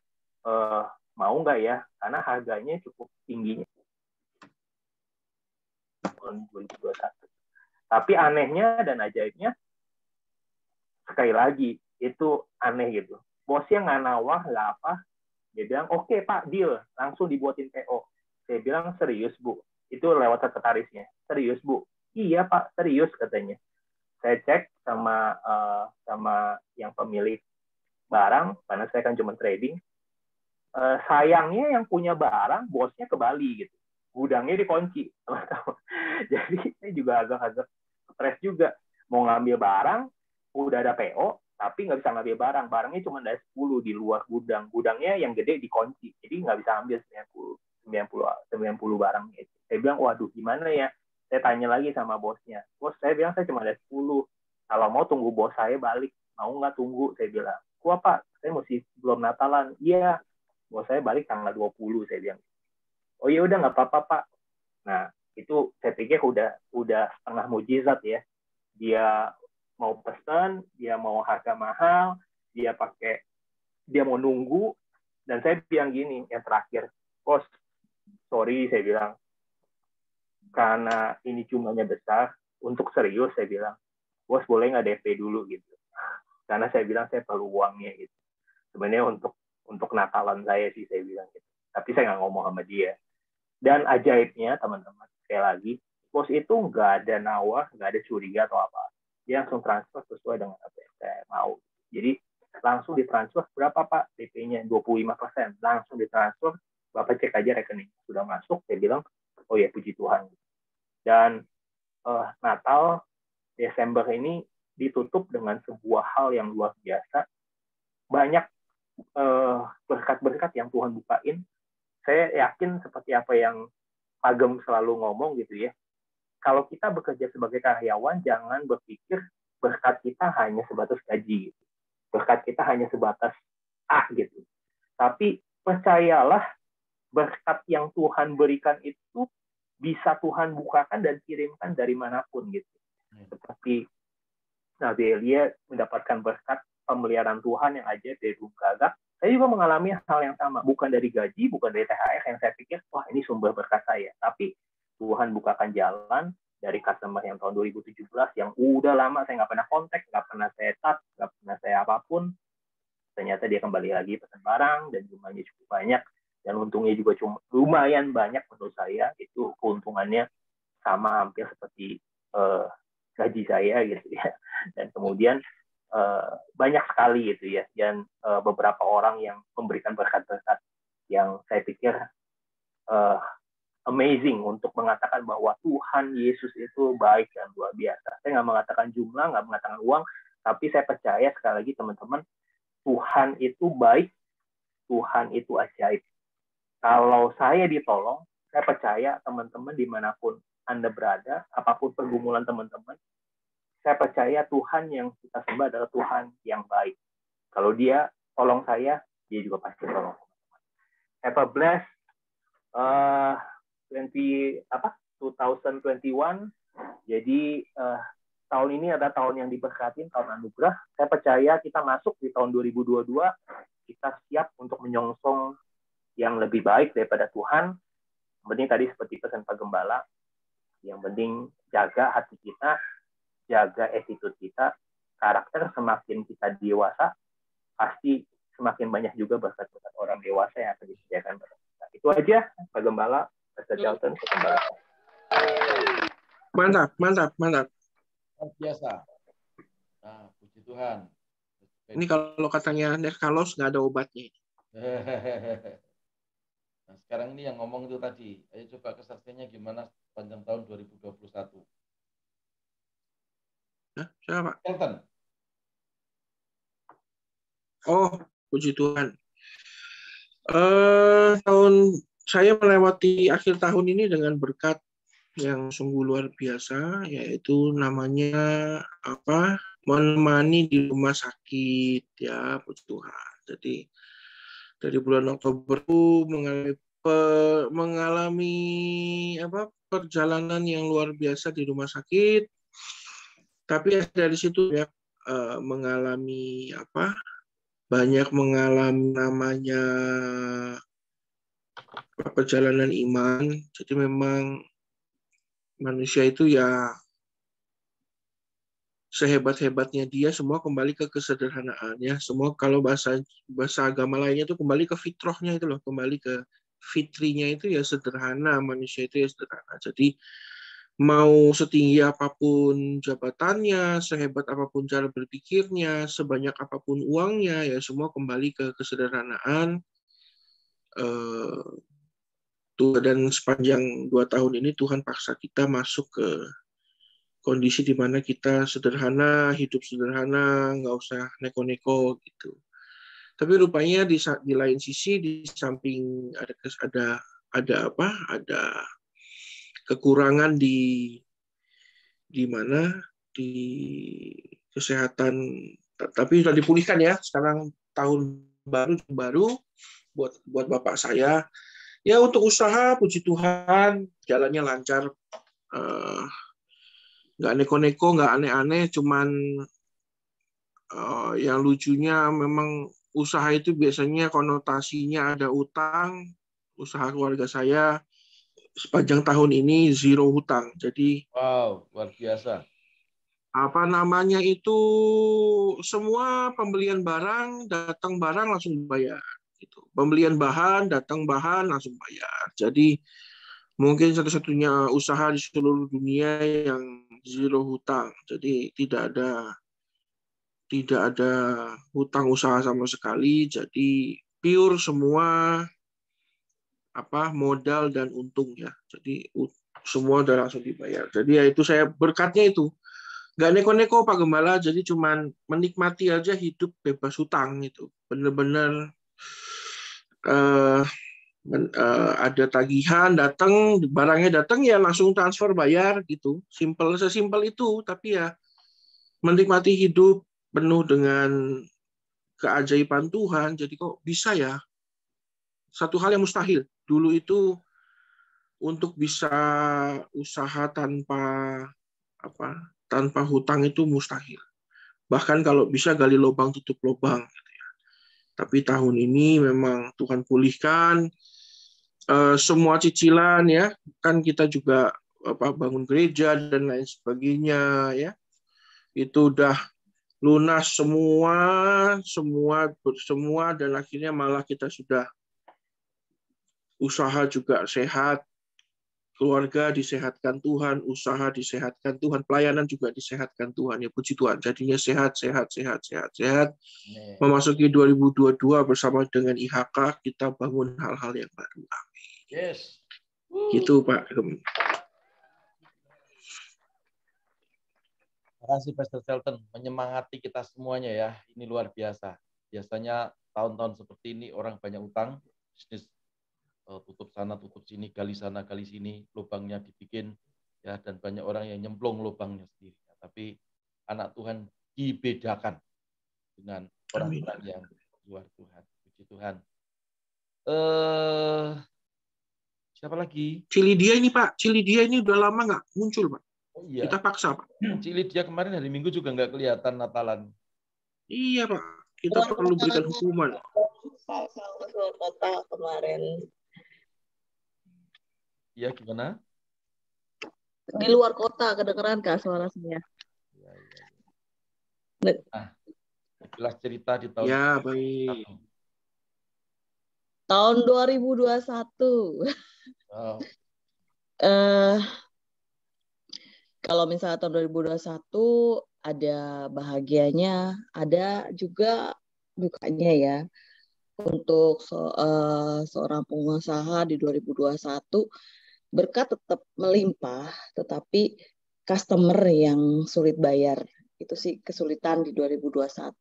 mau nggak ya? Karena harganya cukup tingginya tahun 2021. Tapi anehnya dan ajaibnya, sekali lagi, itu aneh gitu. Bosnya nggak nawar, nggak apa. Dia bilang, oke, Pak, deal. Langsung dibuatin PO. Saya bilang, serius, Bu. Itu lewat sekretarisnya. Serius, Bu. Iya, Pak, serius, katanya. Saya cek sama yang pemilik barang, karena saya kan cuma trading. Sayangnya yang punya barang, bosnya ke Bali, gitu. Gudangnya dikunci. Jadi saya juga agak stres juga. Mau ngambil barang, udah ada PO, tapi nggak bisa ngambil barangnya cuma ada 10 di luar gudangnya yang gede dikunci, jadi nggak bisa ambil 90 barangnya itu. Saya bilang, waduh gimana ya, saya tanya lagi sama bosnya, bos saya bilang saya cuma ada 10, kalau mau tunggu bos saya balik, mau nggak tunggu, saya bilang, gua Pak, saya mesti belum Natalan. Iya, bos saya balik tanggal 20, saya bilang. Oh iya udah nggak apa-apa Pak. Nah itu saya pikir udah setengah mujizat ya, dia mau pesan, dia mau harga mahal, dia mau nunggu, dan saya bilang gini, yang terakhir, bos, sorry, saya bilang, karena ini jumlahnya besar, untuk serius, saya bilang, bos boleh nggak DP dulu gitu, karena saya bilang saya perlu uangnya gitu, sebenarnya untuk Natalan saya sih, saya bilang gitu, tapi saya nggak ngomong sama dia. Dan ajaibnya teman-teman, sekali lagi, bos itu nggak ada nawar, nggak ada curiga atau apa, dia langsung transfer sesuai dengan apa yang saya mau. Jadi langsung ditransfer, berapa Pak DP-nya? 25%. Langsung ditransfer, Bapak cek aja rekening. Sudah masuk, saya bilang, oh ya puji Tuhan. Dan Natal, Desember ini ditutup dengan sebuah hal yang luar biasa. Banyak berkat-berkat yang Tuhan bukain. Saya yakin seperti apa yang Pak Gem selalu ngomong gitu ya, kalau kita bekerja sebagai karyawan, jangan berpikir berkat kita hanya sebatas gaji, gitu. Berkat kita hanya sebatas gitu. Tapi percayalah, berkat yang Tuhan berikan itu bisa Tuhan bukakan dan kirimkan dari manapun gitu. Seperti Nabi Elia mendapatkan berkat pemeliharaan Tuhan yang ajaib dari Gunung Gagak. Saya juga mengalami hal yang sama, bukan dari gaji, bukan dari THR yang saya pikir, wah ini sumber berkat saya. Tapi Tuhan bukakan jalan dari customer yang tahun 2017 yang udah lama saya nggak pernah kontak, nggak pernah saya touch, nggak pernah saya apapun. Ternyata dia kembali lagi pesan barang dan jumlahnya cukup banyak dan untungnya juga lumayan banyak menurut saya. Itu keuntungannya sama hampir seperti gaji saya gitu ya. Dan kemudian banyak sekali gitu ya, dan beberapa orang yang memberikan berkat-berkat yang saya pikir amazing untuk mengatakan bahwa Tuhan Yesus itu baik dan luar biasa. Saya nggak mengatakan jumlah, nggak mengatakan uang, tapi saya percaya sekali lagi teman-teman, Tuhan itu baik, Tuhan itu ajaib. Kalau saya ditolong, saya percaya teman-teman dimanapun Anda berada, apapun pergumulan teman-teman, saya percaya Tuhan yang kita sembah adalah Tuhan yang baik. Kalau dia tolong saya, dia juga pasti tolong. Have a blessed 2021. Jadi tahun ini adalah tahun yang diberkati, tahun anugerah. Saya percaya kita masuk di tahun 2022, kita siap untuk menyongsong yang lebih baik daripada Tuhan. Yang penting tadi seperti pesan Pak Gembala, yang penting jaga hati kita, jaga attitude kita, karakter. Semakin kita dewasa, pasti semakin banyak juga berkat-berkat orang dewasa yang akan disediakan pada kita. Itu aja, Pak Gembala, Pastor Charlton, Pak Gembala. Mantap. Luar biasa. Nah, puji Tuhan. Ini kalau katanya Nerkalos nggak ada obatnya. Nah, sekarang ini yang ngomong itu tadi. Ayo coba kesaksiannya gimana sepanjang tahun 2021. Siapa Pak? Kelton. Oh, puji Tuhan. Saya melewati akhir tahun ini dengan berkat yang sungguh luar biasa, yaitu namanya menemani di rumah sakit, ya puji Tuhan. Jadi dari bulan Oktober itu mengalami perjalanan yang luar biasa di rumah sakit. Tapi dari situ ya banyak mengalami namanya perjalanan iman. Jadi memang manusia itu ya sehebat-hebatnya dia semua kembali ke kesederhanaan ya. Semua kalau bahasa agama lainnya itu kembali ke fitrahnya itu loh, kembali ke fitrinya itu ya sederhana, manusia itu ya sederhana. Jadi mau setinggi apapun jabatannya, sehebat apapun cara berpikirnya, sebanyak apapun uangnya, ya semua kembali ke kesederhanaan. Dan sepanjang 2 tahun ini Tuhan paksa kita masuk ke kondisi di mana kita sederhana, hidup sederhana, nggak usah neko-neko gitu. Tapi rupanya di lain sisi, di samping ada kekurangan di mana di kesehatan, tapi sudah dipulihkan ya. Sekarang tahun baru buat bapak saya. Ya untuk usaha, puji Tuhan, jalannya lancar. Nggak neko-neko, nggak aneh-aneh, cuman yang lucunya memang usaha itu biasanya konotasinya ada utang. Usaha keluarga saya sepanjang tahun ini zero hutang. Jadi Wow, luar biasa. apa namanya itu, semua pembelian barang, datang barang langsung bayar. Gitu. Pembelian bahan, datang bahan langsung bayar. Jadi mungkin satu-satunya usaha di seluruh dunia yang zero hutang. Jadi tidak ada hutang usaha sama sekali. Jadi pure semua modal dan untung ya. Jadi semua udah langsung dibayar. Jadi ya itu saya berkatnya itu. Nggak neko-neko Pak Gembala, jadi cuman menikmati aja hidup bebas hutang gitu. Bener-bener ada tagihan datang, barangnya datang ya langsung transfer bayar gitu. Sesimpel itu, tapi ya menikmati hidup penuh dengan keajaiban Tuhan. Jadi kok bisa ya? Satu hal yang mustahil. Dulu itu untuk bisa usaha tanpa hutang itu mustahil. Bahkan kalau bisa gali lubang tutup lubang. Tapi tahun ini memang Tuhan pulihkan semua cicilan ya, kan kita juga bangun gereja dan lain sebagainya ya. Itu udah lunas semua dan akhirnya malah kita sudah usaha juga sehat, keluarga disehatkan Tuhan, usaha disehatkan Tuhan, pelayanan juga disehatkan Tuhan ya, puji Tuhan. Jadinya sehat. Memasuki 2022 bersama dengan IHK kita bangun hal-hal yang baru. Amin. Yes. Gitu Pak. Terima kasih Pastor Shelton, menyemangati kita semuanya ya. Ini luar biasa. Biasanya tahun-tahun seperti ini orang banyak utang, bisnis tutup sana, tutup sini, gali sana, gali sini, lubangnya dibikin ya, dan banyak orang yang nyemplung lubangnya sendiri. Tapi anak Tuhan dibedakan dengan orang-orang yang luar Tuhan. Puji Tuhan. Siapa lagi? Cilidia ini Pak, Cilidia ini udah lama nggak muncul Pak. Oh, iya. Kita paksa Pak. Cilidia kemarin hari Minggu juga nggak kelihatan Natalan. Iya Pak, kita perlu berikan hukuman. Pak, sama kota kemarin. Iya, gimana? Di luar kota, kedengeran Kak suara saya? Ya. Nah, jelas cerita di tahun ya, baik. Tahun 2021. Oh. Kalau misalnya tahun 2021 ada bahagianya, ada juga dukanya ya. Untuk seorang pengusaha di 2021, berkat tetap melimpah, tetapi customer yang sulit bayar. Itu sih kesulitan di 2021.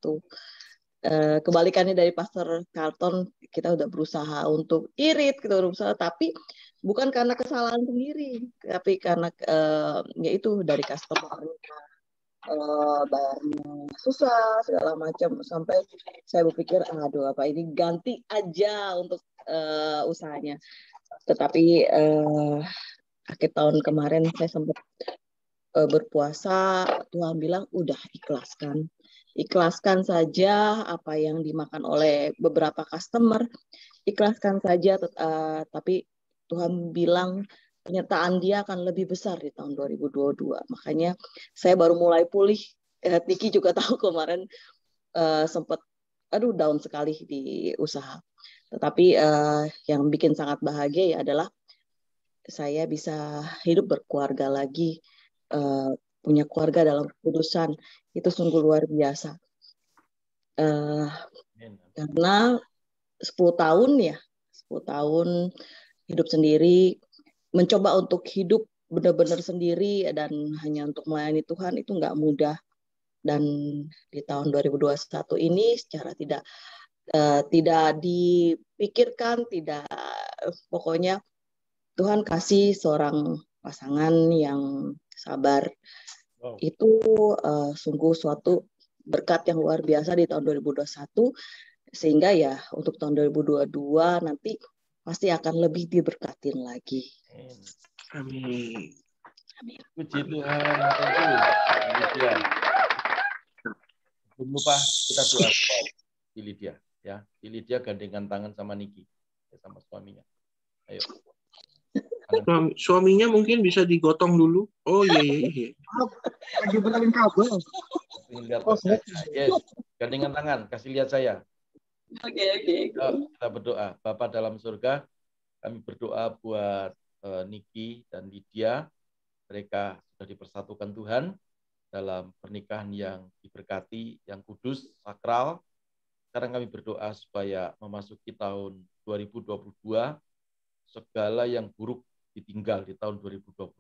Kebalikannya dari Pastor Carlton, kita udah berusaha untuk irit, kita udah berusaha, tapi bukan karena kesalahan sendiri, tapi karena yaitu dari customer. Bayarnya susah segala macam, sampai saya berpikir aduh apa ini, ganti aja untuk usahanya. Tetapi akhir tahun kemarin saya sempat berpuasa, Tuhan bilang udah ikhlaskan saja apa yang dimakan oleh beberapa customer, ikhlaskan saja, tapi Tuhan bilang penyertaan dia akan lebih besar di tahun 2022. Makanya saya baru mulai pulih. Tiki juga tahu kemarin sempat down sekali di usaha. Tetapi yang bikin sangat bahagia ya adalah saya bisa hidup berkeluarga lagi, punya keluarga dalam kekudusan. Itu sungguh luar biasa. Karena 10 tahun hidup sendiri, mencoba untuk hidup benar-benar sendiri dan hanya untuk melayani Tuhan itu nggak mudah. Dan di tahun 2021 ini secara tidak dipikirkan, pokoknya Tuhan kasih seorang pasangan yang sabar. Wow. Itu sungguh suatu berkat yang luar biasa di tahun 2021, sehingga ya untuk tahun 2022 nanti pasti akan lebih diberkatin lagi. Amin. Amin. Puji Tuhan. Thank you. Lydia. Belum lupa kita doa di Lydia, ya. Di Lydia gandengan tangan sama Niki, ya, sama suaminya. Ayo. Suaminya mungkin bisa digotong dulu. Oh iya. Lagi benalin kabel. Lihat saya. Yes, gandengan tangan, kasih lihat saya. Oke. Kita berdoa. Bapa dalam surga, kami berdoa buat Niki dan Lydia. Mereka sudah dipersatukan Tuhan dalam pernikahan yang diberkati, yang kudus, sakral. Sekarang kami berdoa supaya memasuki tahun 2022, segala yang buruk ditinggal di tahun 2021,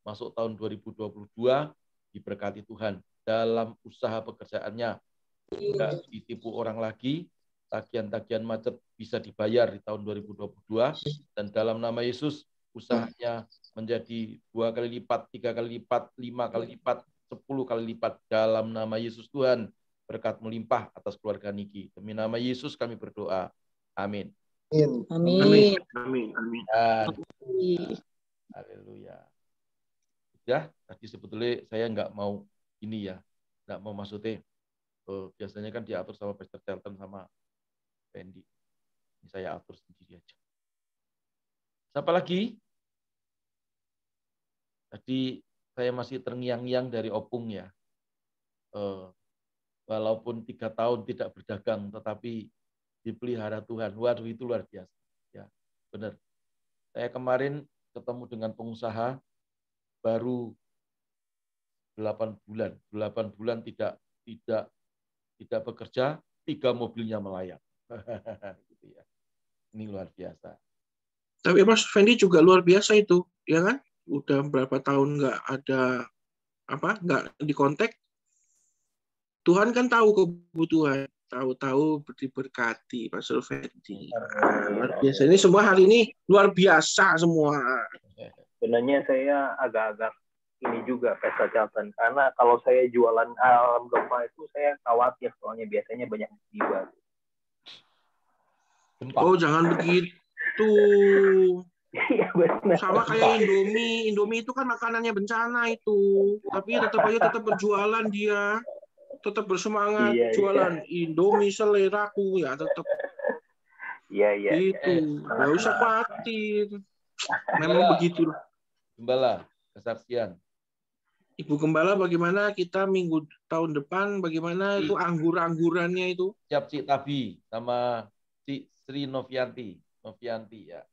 masuk tahun 2022, diberkati Tuhan dalam usaha pekerjaannya, tidak ditipu orang lagi, tagihan-tagihan macet bisa dibayar di tahun 2022, dan dalam nama Yesus, usahanya menjadi 2 kali lipat, 3 kali lipat, 5 kali lipat, 10 kali lipat dalam nama Yesus Tuhan. Berkat melimpah atas keluarga Niki. Demi nama Yesus kami berdoa. Amin. Amin. Haleluya. Ya, tadi sebetulnya saya nggak mau ini ya, nggak mau maksudnya. Biasanya kan diatur sama Pastor Charlton sama Randy. Ini saya atur sendiri aja. Siapa lagi? Tadi saya masih terngiang-ngiang dari opung ya. Walaupun 3 tahun tidak berdagang, tetapi dipelihara Tuhan. Waduh, itu luar biasa. Ya, benar. Saya kemarin ketemu dengan pengusaha baru 8 bulan. 8 bulan tidak bekerja, 3 mobilnya melayang. Gitu ya. Ini luar biasa. Tapi Mas Fendi juga luar biasa itu, ya kan? Udah berapa tahun nggak dikontak. Tuhan kan tahu kebutuhan, tahu diberkati Pastor Fendi. Luar biasa. Ini semua hari ini luar biasa semua. Sebenarnya saya agak-agak ini juga Pastor Charlton, karena kalau saya jualan alam gempa itu saya khawatir soalnya biasanya banyak musibah. Oh, jangan begitu. Iya benar. Sama kayak Indomie itu kan makanannya bencana itu. Tapi tetap berjualan dia. Tetap bersemangat jualan Indomie seleraku ya tetap. Iya. Itu. Nggak usah khawatir. Memang begitu. Gembala, kesaksian. Ibu Gembala, bagaimana kita tahun depan, bagaimana itu anggurannya itu? Siap Cik Tabi sama Cik Sri Novianti ya.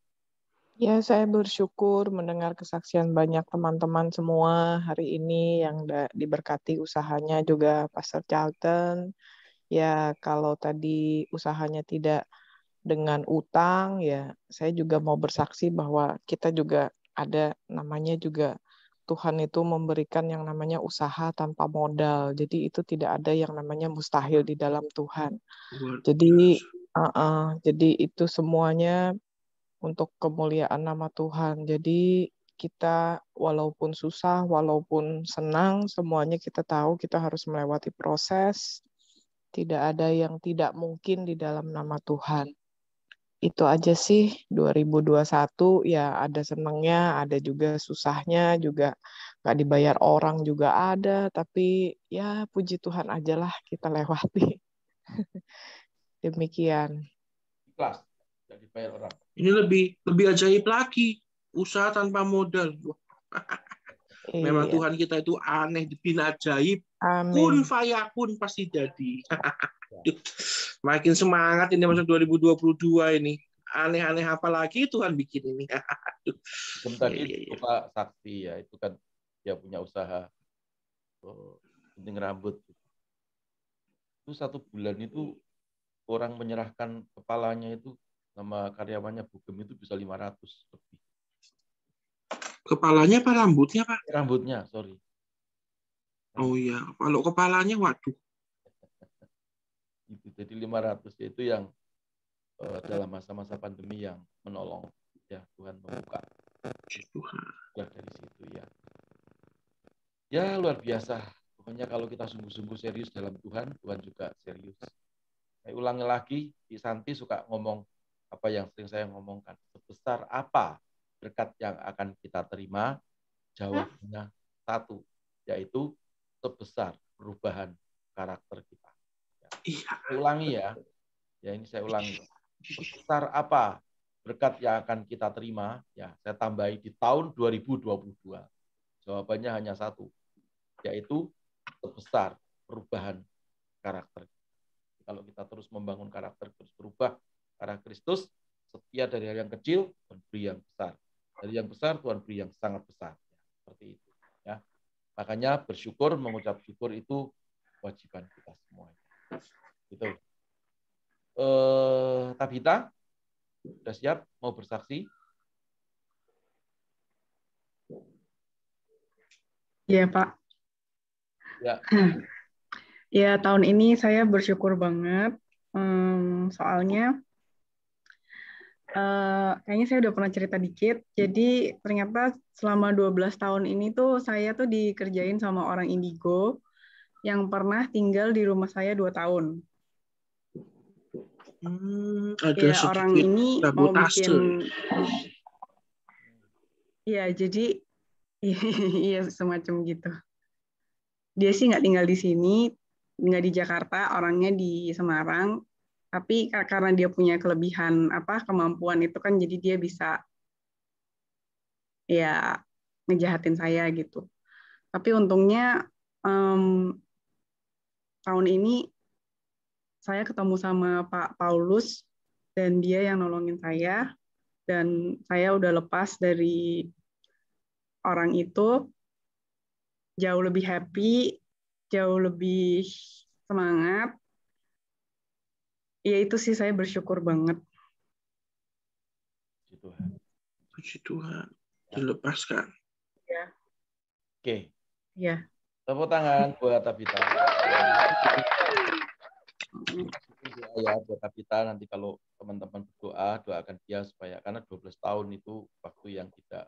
Ya, saya bersyukur mendengar kesaksian banyak teman-teman semua hari ini yang diberkati usahanya, juga Pastor Charlton. Ya, kalau tadi usahanya tidak dengan utang, ya saya juga mau bersaksi bahwa kita juga ada namanya juga Tuhan itu memberikan yang namanya usaha tanpa modal. Jadi itu tidak ada yang namanya mustahil di dalam Tuhan. Jadi itu semuanya untuk kemuliaan nama Tuhan. Jadi kita walaupun susah, walaupun senang, semuanya kita tahu kita harus melewati proses. Tidak ada yang tidak mungkin di dalam nama Tuhan. Itu aja sih 2021, ya ada senangnya, ada juga susahnya, juga nggak dibayar orang juga ada, tapi ya puji Tuhan aja lah kita lewati. Demikian. Ikhlas, tidak dibayar orang. Ini lebih ajaib lagi, usaha tanpa modal. Memang Tuhan kita itu aneh, bin ajaib. Amin. Kun fayakun pasti jadi. Makin semangat ini masuk 2022 ini. Aneh-aneh apa lagi Tuhan bikin ini. Tadi Bapak saksi ya, itu kan dia punya usaha gunting rambut. Itu 1 bulan itu orang menyerahkan kepalanya itu sama karyawannya Bugem itu bisa 500 lebih. Kepalanya apa rambutnya, Pak? Rambutnya, sorry. Oh iya, kalau kepalanya, waduh. Itu jadi 500 itu yang dalam masa-masa pandemi yang menolong, ya Tuhan membuka. Tuhan. Ya dari situ ya. Ya luar biasa. Pokoknya kalau kita sungguh-sungguh serius dalam Tuhan, Tuhan juga serius. Saya ulangi lagi, Di Santi suka ngomong apa yang sering saya ngomongkan. Sebesar apa berkat yang akan kita terima? Jawabannya satu, yaitu sebesar perubahan karakter kita. Ya. Saya ulangi ya. Ya ini saya ulangi. Sebesar apa berkat yang akan kita terima? Ya, saya tambahi di tahun 2022. Jawabannya hanya satu, yaitu sebesar perubahan karakter. Kalau kita terus membangun karakter, terus berubah karena Kristus, setia dari hal yang kecil, Tuhan beri yang besar. Dari yang besar, Tuhan beri yang sangat besar. Ya, seperti itu. Ya. Makanya bersyukur, mengucap syukur itu kewajiban kita semua. Gitu. Tabita, sudah siap mau bersaksi? Iya, Pak. Ya. Ya, tahun ini saya bersyukur banget. Soalnya kayaknya saya udah pernah cerita dikit. Jadi ternyata selama 12 tahun ini tuh saya tuh dikerjain sama orang indigo yang pernah tinggal di rumah saya 2 tahun. Ada Ya, orang ini mau sabotase. bikin. Iya, jadi iya semacam gitu. Dia sih nggak tinggal di sini, nggak di Jakarta, orangnya di Semarang. Tapi karena dia punya kelebihan kemampuan itu kan, jadi dia bisa ya ngejahatin saya gitu. Tapi untungnya tahun ini saya ketemu sama Pak Paulus dan dia yang nolongin saya, dan saya udah lepas dari orang itu, jauh lebih happy, jauh lebih semangat. Ya itu sih, saya bersyukur banget. Puji Tuhan, dilepaskan. Ya. Oke. Ya. Tepuk tangan buat Tabita. Ya buat Tabita, nanti kalau teman-teman berdoa, doakan dia supaya, karena 12 tahun itu waktu yang tidak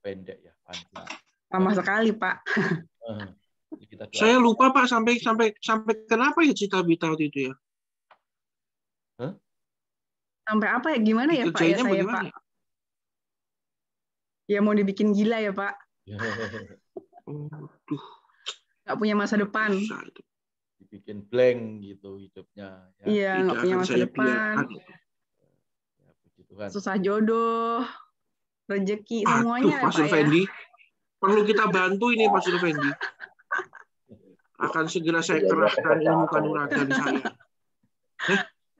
pendek ya, panjang. Lama sekali, Pak. Saya lupa, Pak, sampai kenapa ya Cita Bita waktu itu ya? Sampai apa ya? Gimana ya, Pak? Ya saya, Pak. Ya mau dibikin gila ya, Pak. Nggak punya masa depan. Dibikin blank gitu hidupnya. Ya. Iya, nggak punya masa depan. Ya, puji Tuhan. Susah jodoh, rezeki, semuanya. Pak Survendi, perlu kita bantu ini Pak Survendi. Akan segera saya kerahkan ilmu kanuragan saya.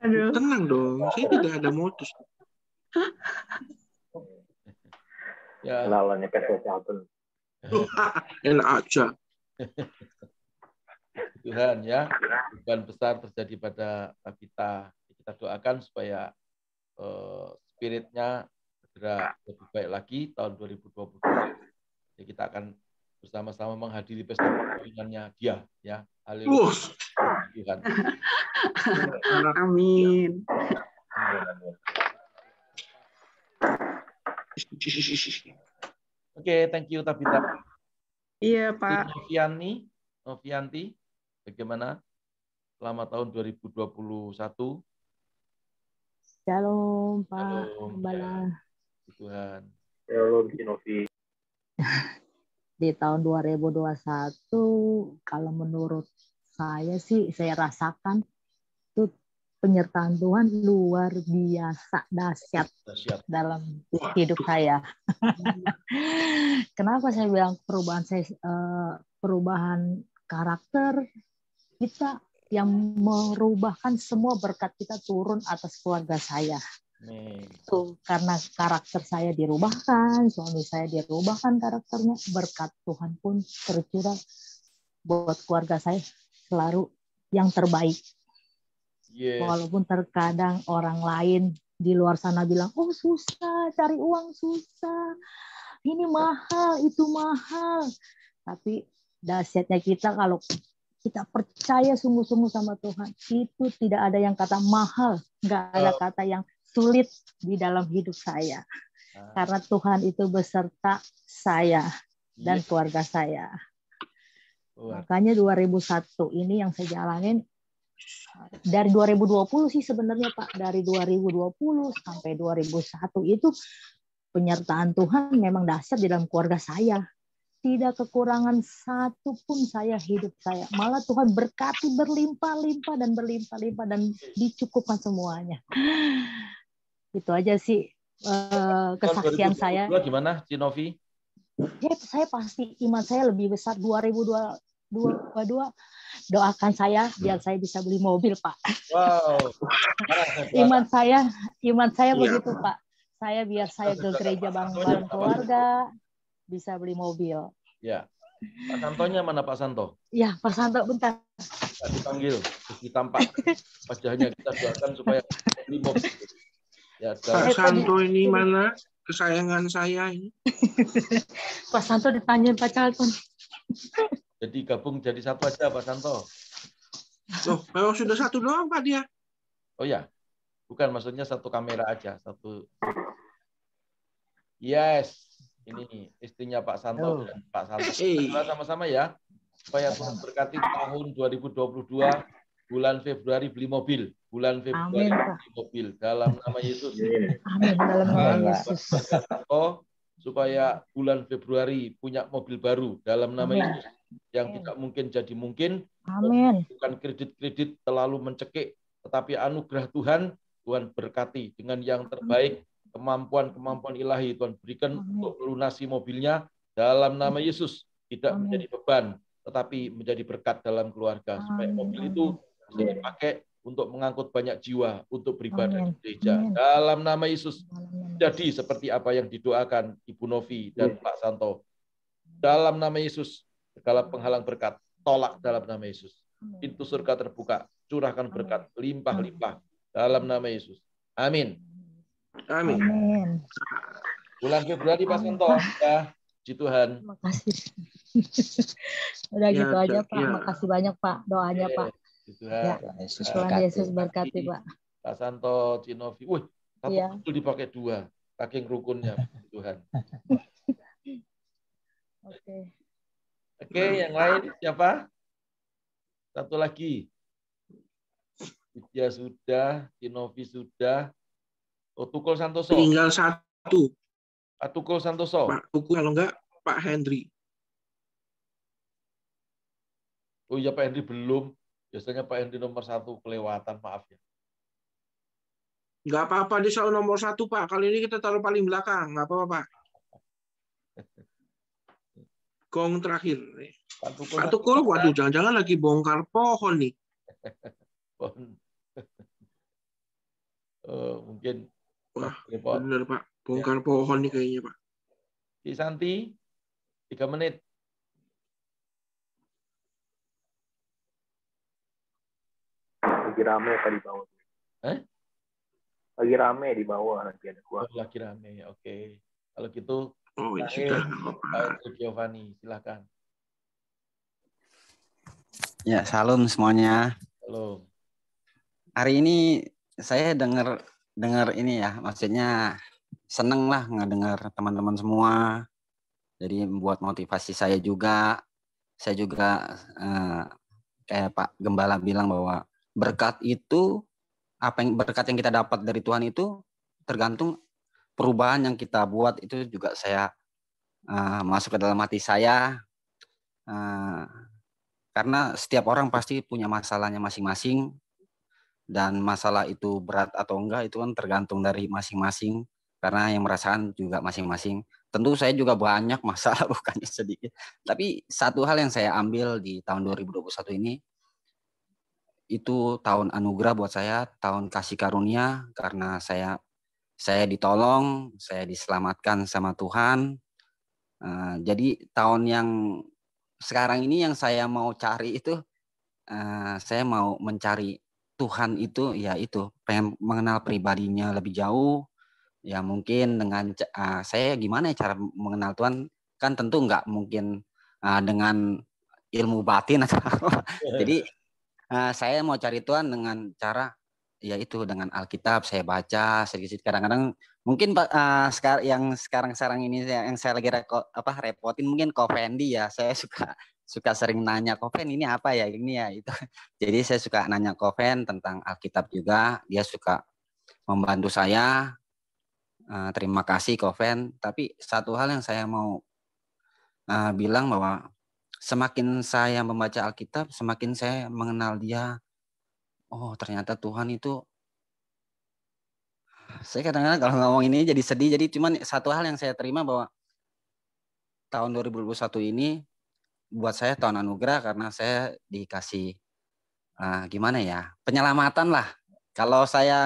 Aduh. Tenang dong, saya tidak ada modus. Ya. Kenalannya kesehatan. Enak aja. Tuhan ya, perubahan besar terjadi pada Tabita. Kita doakan supaya spiritnya segera lebih baik lagi tahun 2022. Jadi kita akan bersama-sama menghadiri pesta perkawinannya dia ya. Haleluya. Tuhan. Amin. Oke, thank you Tabita. Iya, Pak. Novianti, bagaimana selama tahun 2021? Shalom, Pak. Shalom, ya. Tuhan. Shalom, Novi. Di tahun 2021, kalau menurut saya sih, saya rasakan itu penyertaan Tuhan luar biasa dahsyat dalam hidup saya. Kenapa saya bilang perubahan karakter kita yang merubahkan semua berkat kita turun atas keluarga saya. Tuh, karena karakter saya dirubahkan, suami saya dirubahkan karakternya, berkat Tuhan pun tercurah buat keluarga saya selalu yang terbaik. Yes. Walaupun terkadang orang lain di luar sana bilang, oh susah, cari uang susah, ini mahal, itu mahal. Tapi dahsyatnya kita kalau kita percaya sungguh-sungguh sama Tuhan, itu tidak ada yang kata mahal, nggak ada kata yang sulit di dalam hidup saya. Karena Tuhan itu beserta saya dan keluarga saya. Makanya 2001 ini yang saya jalanin dari 2020 sih sebenarnya Pak, dari 2020 sampai 2001 itu penyertaan Tuhan memang dahsyat di dalam keluarga saya. Tidak kekurangan satu pun saya hidup saya. Malah Tuhan berkati berlimpah-limpah dan dicukupkan semuanya. Itu aja sih kesaksian saya. Gimana, Cinovi? Ya, saya pasti iman saya lebih besar 2022. Doakan saya biar saya bisa beli mobil, Pak. Wow. iman saya begitu, Pak. Biar saya ke gereja bareng keluarga bisa beli mobil. Ya. Pak Santonya mana Pak Santo? Ya, Pak Santo bentar. Kita dipanggil, ditampak wajahnya, kita doakan supaya beli mobil. Ya, Pak Santo ini mana? Kesayangan saya ini. Pak Santo ditanyain Pak Charlton. Jadi gabung jadi satu aja Pak Santo. Loh, kalau sudah satu doang Pak dia. Oh ya, bukan, maksudnya satu kamera aja, satu. Yes, ini istrinya Pak Santo dan Pak Santo. Kita sama-sama ya, supaya Tuhan berkati tahun 2022 bulan Februari beli mobil. Bulan Februari beli mobil dalam nama Yesus. Amin dalam nama Yesus. Supaya bulan Februari punya mobil baru dalam nama Yesus. Yang tidak mungkin jadi mungkin. Amin. Bukan kredit-kredit terlalu mencekik, tetapi anugerah Tuhan berkati dengan yang terbaik, kemampuan ilahi Tuhan berikan untuk melunasi mobilnya dalam nama Yesus. Tidak menjadi beban, tetapi menjadi berkat dalam keluarga. Supaya mobil itu bisa dipakai untuk mengangkut banyak jiwa untuk beribadah di gereja. Dalam nama Yesus. Jadi seperti apa yang didoakan Ibu Novi dan Pak Santo. Dalam nama Yesus, segala penghalang berkat tolak dalam nama Yesus. Pintu surga terbuka, curahkan berkat limpah-limpah dalam nama Yesus. Amin. Amin. Bulan Februari Pak Santo, ya, puji Tuhan. Terima kasih. Udah gitu aja Pak. Makasih banyak Pak doanya Pak. Tuhan Yesus berkati Pak. Pak Santo, Cinovi. Wih, satu betul dipakai dua. Saking rukunnya Tuhan. Oke, yang lain siapa? Satu lagi. Widya sudah, Cinovi sudah. Oh, Tukul Santoso. Tinggal satu. Pak Tukul Santoso. Pak Tukul, kalau enggak Pak Hendri. Oh iya, Pak Hendri belum. Biasanya Pak Hendri nomor 1 kelewatan, maaf ya. Enggak apa-apa, dia selalu nomor 1 Pak. Kali ini kita taruh paling belakang, enggak apa-apa Pak. Gong terakhir. Pak Tukul, waduh, jangan-jangan lagi bongkar pohon nih. Mungkin. Wah, bener Pak. Bongkar pohon nih kayaknya Pak. Ci Santi, 3 menit. Lagi rame apa di bawah? Lagi rame di bawah, nanti ada gua. Lagi rame, oke. Kalau gitu, Pak Giovanni, silakan. Ya, salam semuanya. Halo. Hari ini saya dengar ini ya, maksudnya seneng lah ngedengar teman-teman semua. Jadi membuat motivasi saya juga. Saya juga kayak Pak Gembala bilang bahwa berkat itu, berkat yang kita dapat dari Tuhan itu tergantung perubahan yang kita buat. Itu juga saya masuk ke dalam hati saya. Karena setiap orang pasti punya masalahnya masing-masing. Dan masalah itu berat atau enggak itu kan tergantung dari masing-masing. Karena yang merasakan juga masing-masing. Tentu saya juga banyak masalah, bukannya sedikit. Tapi satu hal yang saya ambil di tahun 2021 ini, itu tahun anugerah buat saya, tahun kasih karunia, karena saya ditolong, saya diselamatkan sama Tuhan. Jadi tahun yang sekarang ini yang saya mau cari itu, saya mau mencari Tuhan itu ya itu pengen mengenal pribadinya lebih jauh. Ya mungkin dengan saya gimana ya cara mengenal Tuhan, kan tentu nggak mungkin dengan ilmu batin atau apa. Jadi saya mau cari Tuhan dengan cara yaitu dengan Alkitab saya baca sedikit. Kadang-kadang mungkin yang sekarang ini yang saya lagi repotin mungkin Ko Fendi ya. Saya suka sering nanya, Ko Fen ini apa ya, ini ya itu. Jadi saya suka nanya Ko Fen tentang Alkitab juga. Dia suka membantu saya. Terima kasih Ko Fen. Tapi satu hal yang saya mau bilang bahwa semakin saya membaca Alkitab, semakin saya mengenal Dia. Oh, ternyata Tuhan itu. Saya kadang-kadang kalau ngomong ini jadi sedih. Jadi cuman satu hal yang saya terima bahwa tahun 2021 ini buat saya tahun anugerah karena saya dikasih gimana ya, penyelamatan lah. Kalau saya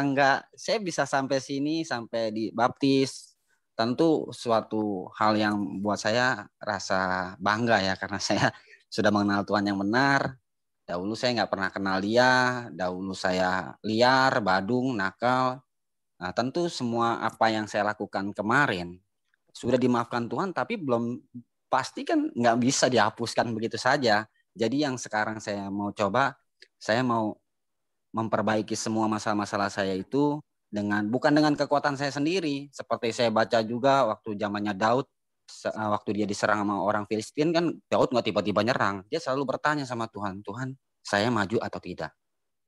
bisa sampai sini, sampai dibaptis, tentu suatu hal yang buat saya rasa bangga ya, karena saya sudah mengenal Tuhan yang benar. Dahulu saya nggak pernah kenal Dia, dahulu saya liar, badung, nakal. Nah, tentu semua apa yang saya lakukan kemarin sudah dimaafkan Tuhan, tapi belum pasti kan nggak bisa dihapuskan begitu saja. Jadi yang sekarang saya mau coba, saya mau memperbaiki semua masalah-masalah saya itu bukan dengan kekuatan saya sendiri. Seperti saya baca juga waktu zamannya Daud, waktu dia diserang sama orang Filistin kan, Daud nggak tiba-tiba nyerang. Dia selalu bertanya sama Tuhan, Tuhan saya maju atau tidak?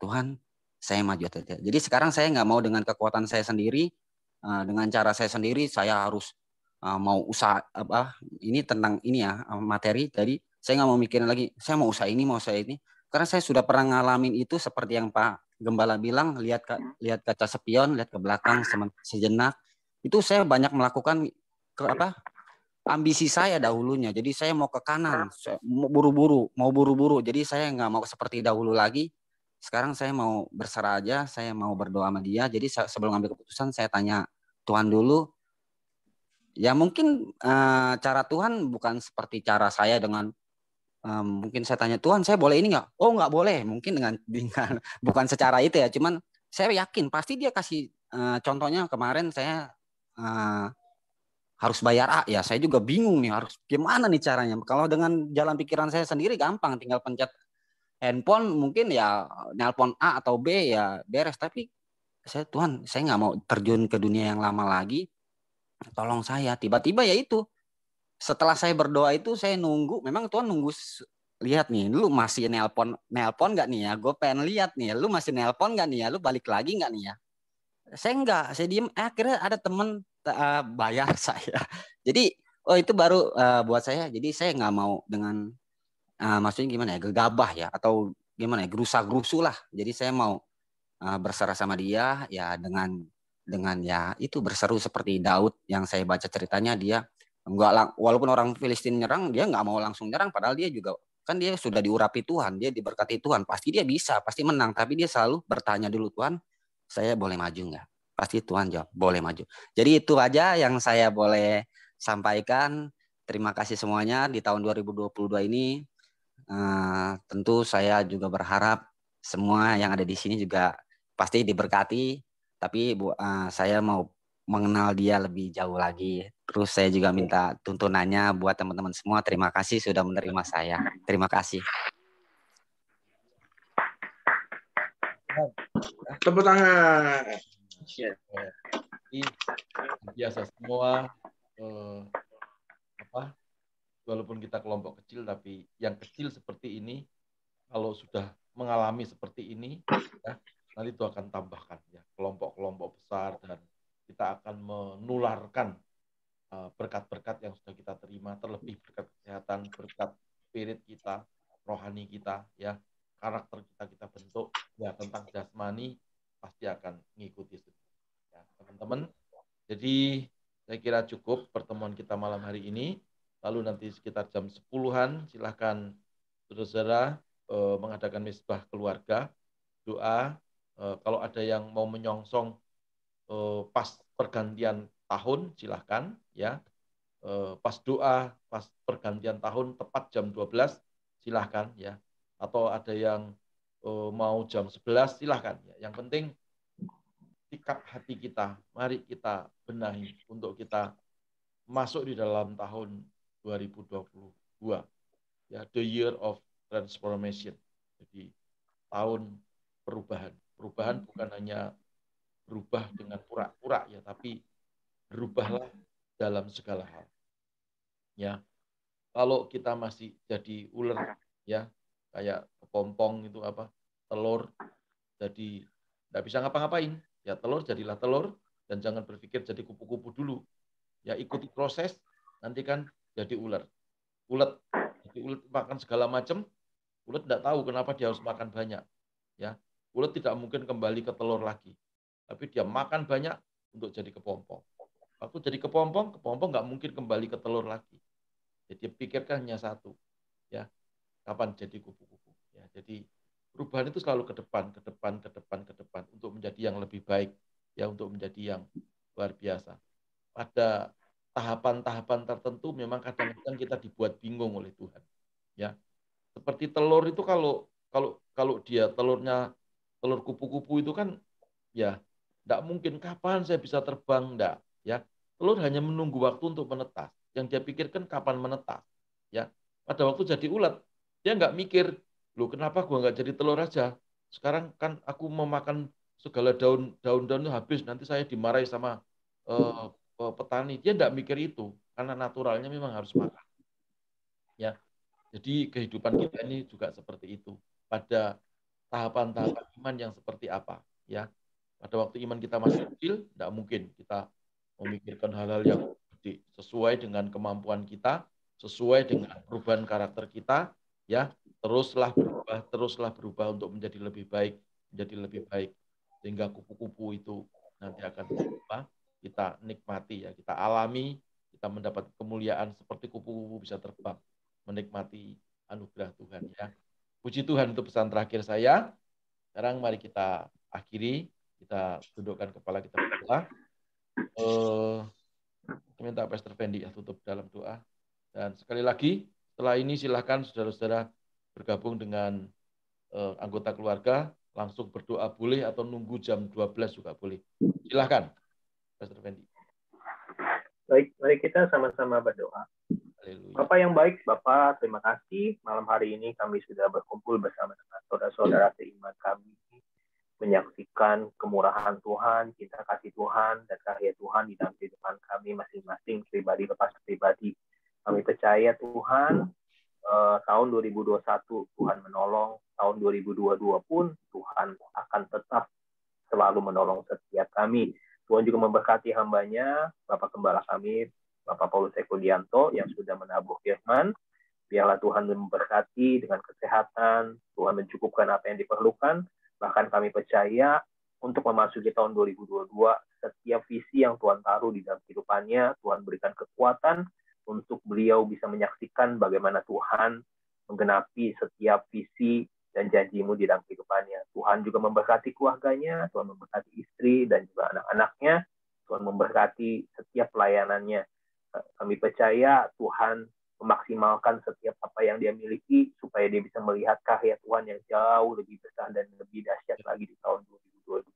Tuhan saya maju atau tidak? Jadi sekarang saya nggak mau dengan kekuatan saya sendiri, dengan cara saya sendiri, saya harus mau usaha ini tentang ini ya materi. Jadi saya nggak mau mikirin lagi, saya mau usaha ini, karena saya sudah pernah ngalamin itu seperti yang Pak Gembala bilang, lihat kaca spion, lihat ke belakang sejenak. Itu saya banyak melakukan ambisi saya dahulunya. Jadi saya mau ke kanan, mau buru-buru. Jadi saya nggak mau seperti dahulu lagi. Sekarang saya mau berserah aja, saya mau berdoa sama Dia. Jadi sebelum ambil keputusan saya tanya Tuhan dulu. Ya mungkin cara Tuhan bukan seperti cara saya dengan mungkin saya tanya Tuhan saya boleh ini nggak? Oh nggak boleh. Mungkin dengan bukan secara itu ya. Cuman saya yakin pasti Dia kasih contohnya kemarin saya harus bayar ya saya juga bingung nih harus gimana nih caranya. Kalau dengan jalan pikiran saya sendiri gampang, tinggal pencet handphone mungkin ya nelpon A atau B ya beres. Tapi Tuhan saya nggak mau terjun ke dunia yang lama lagi. Tolong saya. Tiba-tiba ya itu. Setelah saya berdoa itu saya nunggu, memang Tuhan nunggu lihat nih, lu masih nelpon nggak nih ya? Gue pengen lihat nih, lu masih nelpon nggak nih ya? Lu balik lagi nggak nih ya? Saya nggak, saya diem. Akhirnya ada temen bayar saya. Jadi itu baru buat saya. Jadi saya nggak mau dengan maksudnya gimana ya, gegabah ya atau gimana ya, gerusa-gerusu lah. Jadi saya mau berserah sama Dia ya dengan ya itu berseru seperti Daud yang saya baca ceritanya. Dia walaupun orang Filistin nyerang, dia nggak mau langsung nyerang, padahal dia juga kan dia sudah diurapi Tuhan, dia diberkati Tuhan, pasti dia bisa, pasti menang. Tapi dia selalu bertanya dulu, Tuhan saya boleh maju nggak? Pasti Tuhan jawab boleh maju. Jadi itu aja yang saya boleh sampaikan. Terima kasih semuanya di tahun 2022 ini. Tentu saya juga berharap semua yang ada di sini juga pasti diberkati. Tapi saya mau mengenal Dia lebih jauh lagi. Terus saya juga minta tuntunannya buat teman-teman semua. Terima kasih sudah menerima saya. Terima kasih. Tepuk tangan. Biasa semua walaupun kita kelompok kecil, tapi yang kecil seperti ini kalau sudah mengalami seperti ini ya, nanti itu akan tambahkan ya kelompok-kelompok besar, dan kita akan menularkan berkat-berkat yang sudah kita terima, terlebih berkat kesehatan, berkat spirit kita, rohani kita, ya karakter kita bentuk, ya tentang jasmani pasti akan mengikuti ya, teman-teman. Jadi saya kira cukup pertemuan kita malam hari ini. Lalu nanti sekitar jam 10-an silahkan saudara-saudara mengadakan misbah keluarga, doa. Kalau ada yang mau menyongsong pas pergantian tahun silahkan ya. Pas doa, pas pergantian tahun tepat jam 12 silahkan ya. Atau ada yang mau jam 11 silahkan. Yang penting sikap hati kita, mari kita benahi untuk kita masuk di dalam tahun 2022. Ya, the year of transformation. Jadi tahun perubahan. Perubahan bukan hanya berubah dengan pura-pura ya, tapi berubahlah dalam segala hal. Ya. Kalau kita masih jadi ular ya, kayak kepompong itu apa? Telur jadi tidak bisa ngapa-ngapain. Ya telur jadilah telur dan jangan berpikir jadi kupu-kupu dulu. Ya ikuti proses, nanti kan jadi ular. Ulet, jadi ulet makan segala macam, ulet tidak tahu kenapa dia harus makan banyak. Ya, ulet tidak mungkin kembali ke telur lagi, tapi dia makan banyak untuk jadi kepompong. Waktu jadi kepompong nggak mungkin kembali ke telur lagi. Jadi pikirkan hanya satu, ya, kapan jadi kupu-kupu. Ya, jadi perubahan itu selalu ke depan untuk menjadi yang lebih baik, ya, untuk menjadi yang luar biasa. Pada tahapan-tahapan tertentu memang kadang-kadang kita dibuat bingung oleh Tuhan. Ya. Seperti telur itu kalau dia telurnya telur kupu-kupu itu kan ya enggak mungkin kapan saya bisa terbang, enggak, ya. Telur hanya menunggu waktu untuk menetas. Yang dia pikirkan kapan menetas, ya. Pada waktu jadi ulat, dia enggak mikir, loh kenapa gua enggak jadi telur aja? Sekarang kan aku memakan segala daun-daun habis, nanti saya dimarahi sama petani. Dia enggak mikir itu karena naturalnya memang harus makan. Ya. Jadi kehidupan kita ini juga seperti itu. Pada tahapan-tahapan iman yang seperti apa, ya. Pada waktu iman kita masih kecil, tidak mungkin kita memikirkan hal-hal yang gede. Sesuai dengan kemampuan kita, sesuai dengan perubahan karakter kita, ya. Teruslah berubah untuk menjadi lebih baik, sehingga kupu-kupu itu nanti akan berubah. Kita nikmati, ya, kita alami, kita mendapat kemuliaan seperti kupu-kupu bisa terbang, menikmati anugerah Tuhan, ya. Puji Tuhan, itu pesan terakhir saya. Sekarang mari kita akhiri, kita dudukkan kepala kita berdoa. Saya minta Pastor Fendi ya tutup dalam doa. Dan sekali lagi, setelah ini silakan saudara-saudara bergabung dengan anggota keluarga, langsung berdoa boleh atau nunggu jam 12 juga boleh. Silakan, Pastor Fendi. Baik, mari kita sama-sama berdoa. Bapak yang baik, Bapak, terima kasih. Malam hari ini kami sudah berkumpul bersama dengan saudara-saudara seiman kami, menyaksikan kemurahan Tuhan, cinta kasih Tuhan, dan karya Tuhan di dalam kehidupan kami masing-masing, pribadi lepas pribadi. Kami percaya Tuhan, tahun 2021 Tuhan menolong, tahun 2022 pun Tuhan akan tetap selalu menolong setiap kami. Tuhan juga memberkati hambanya, Bapak Gembala kami, Bapak Paulus Eko Dianto yang sudah menabuh firman. Biarlah Tuhan memberkati dengan kesehatan, Tuhan mencukupkan apa yang diperlukan. Bahkan kami percaya untuk memasuki tahun 2022, setiap visi yang Tuhan taruh di dalam kehidupannya, Tuhan berikan kekuatan untuk beliau bisa menyaksikan bagaimana Tuhan menggenapi setiap visi dan janjimu di dalam kehidupannya. Tuhan juga memberkati keluarganya, Tuhan memberkati istri dan juga anak-anaknya, Tuhan memberkati setiap pelayanannya. Kami percaya Tuhan memaksimalkan setiap apa yang dia miliki supaya dia bisa melihat karya Tuhan yang jauh lebih besar dan lebih dahsyat lagi di tahun 2022.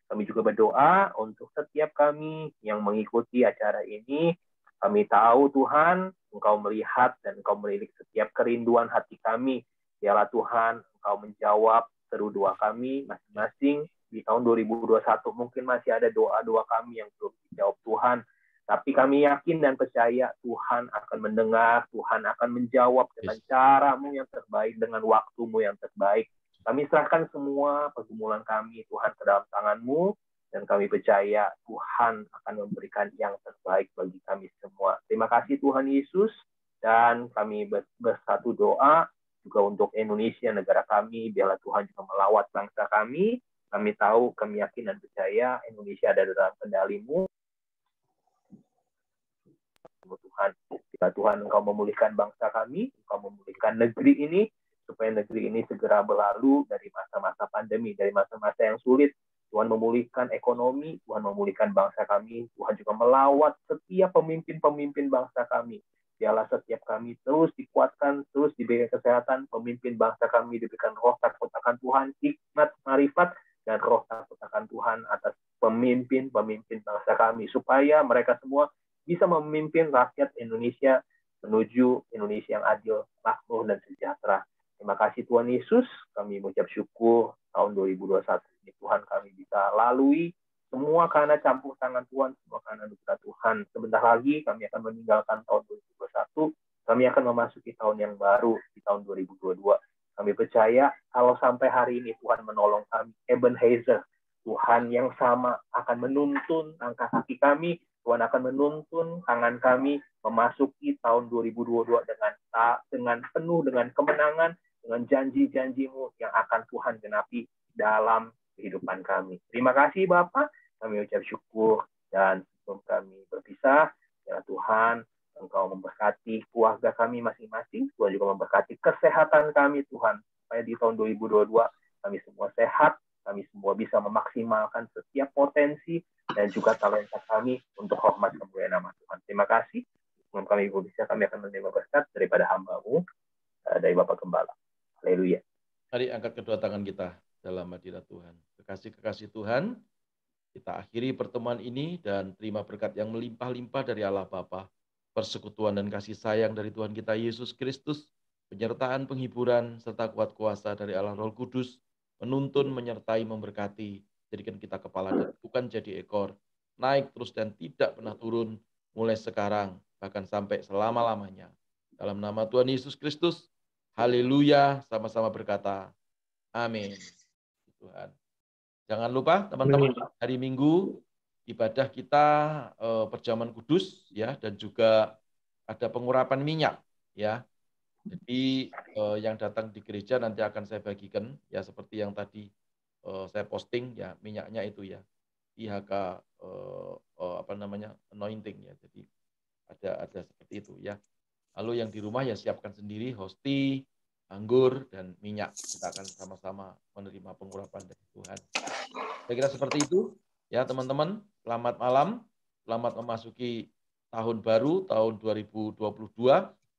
Kami juga berdoa untuk setiap kami yang mengikuti acara ini. Kami tahu Tuhan, Engkau melihat dan Engkau melirik setiap kerinduan hati kami. Biarlah Tuhan, Engkau menjawab seru doa kami masing-masing di tahun 2021. Mungkin masih ada doa-doa kami yang belum dijawab Tuhan. Tapi kami yakin dan percaya Tuhan akan mendengar, Tuhan akan menjawab dengan cara-Mu yang terbaik, dengan waktu-Mu yang terbaik. Kami serahkan semua pergumulan kami, Tuhan, ke dalam tangan-Mu, dan kami percaya Tuhan akan memberikan yang terbaik bagi kami semua. Terima kasih Tuhan Yesus, dan kami bersatu doa juga untuk Indonesia, negara kami. Biarlah Tuhan juga melawat bangsa kami. Kami tahu, kami yakin dan percaya Indonesia ada dalam kendali-Mu. Tuhan, bila Tuhan Engkau memulihkan bangsa kami, Engkau memulihkan negeri ini, supaya negeri ini segera berlalu dari masa-masa pandemi, dari masa-masa yang sulit. Tuhan memulihkan ekonomi, Tuhan memulihkan bangsa kami, Tuhan juga melawat setiap pemimpin-pemimpin bangsa kami. Biarlah setiap kami terus dikuatkan, terus diberikan kesehatan, pemimpin bangsa kami diberikan roh takut akan Tuhan, hikmat, marifat, dan roh takut akan Tuhan atas pemimpin-pemimpin bangsa kami, supaya mereka semua bisa memimpin rakyat Indonesia menuju Indonesia yang adil, makmur, dan sejahtera. Terima kasih Tuhan Yesus, kami mengucap syukur tahun 2021 ini Tuhan kami bisa lalui semua karena campur tangan Tuhan, semua karena anugerah Tuhan. Sebentar lagi kami akan meninggalkan tahun 2021, kami akan memasuki tahun yang baru di tahun 2022. Kami percaya kalau sampai hari ini Tuhan menolong kami, Ebenezer, Tuhan yang sama akan menuntun langkah kaki kami, Tuhan akan menuntun tangan kami memasuki tahun 2022 dengan penuh dengan kemenangan, dengan janji-janji-Mu yang akan Tuhan genapi dalam kehidupan kami. Terima kasih Bapak. Kami ucap syukur, dan sebelum kami berpisah, ya Tuhan, Engkau memberkati keluarga kami masing-masing, Tuhan juga memberkati kesehatan kami, Tuhan, supaya di tahun 2022 kami semua sehat, kami semua bisa memaksimalkan setiap potensi dan juga talenta kami untuk hormat kemuliaan nama Tuhan. Terima kasih. Sebelum kami berpisah, kami akan menerima berkat daripada hamba-Mu, dari Bapak Gembala. Haleluya. Mari angkat kedua tangan kita dalam hadirat Tuhan. Kekasih-kekasih Tuhan, kita akhiri pertemuan ini dan terima berkat yang melimpah-limpah dari Allah Bapa, persekutuan dan kasih sayang dari Tuhan kita Yesus Kristus, penyertaan penghiburan serta kuat kuasa dari Allah Roh Kudus, menuntun, menyertai, memberkati, jadikan kita kepala dan bukan jadi ekor, naik terus dan tidak pernah turun, mulai sekarang, bahkan sampai selama-lamanya. Dalam nama Tuhan Yesus Kristus, haleluya, sama-sama berkata, amin. Tuhan. Jangan lupa teman-teman, hari Minggu ibadah kita perjamuan kudus ya, dan juga ada pengurapan minyak ya. Jadi yang datang di gereja nanti akan saya bagikan ya, seperti yang tadi saya posting ya, minyaknya itu ya, IHK anointing ya. Jadi ada seperti itu ya. Lalu yang di rumah ya siapkan sendiri hosti, anggur, dan minyak. Kita akan sama-sama menerima pengurapan dari Tuhan. Saya kira seperti itu ya teman-teman. Selamat malam, selamat memasuki tahun baru, tahun 2022,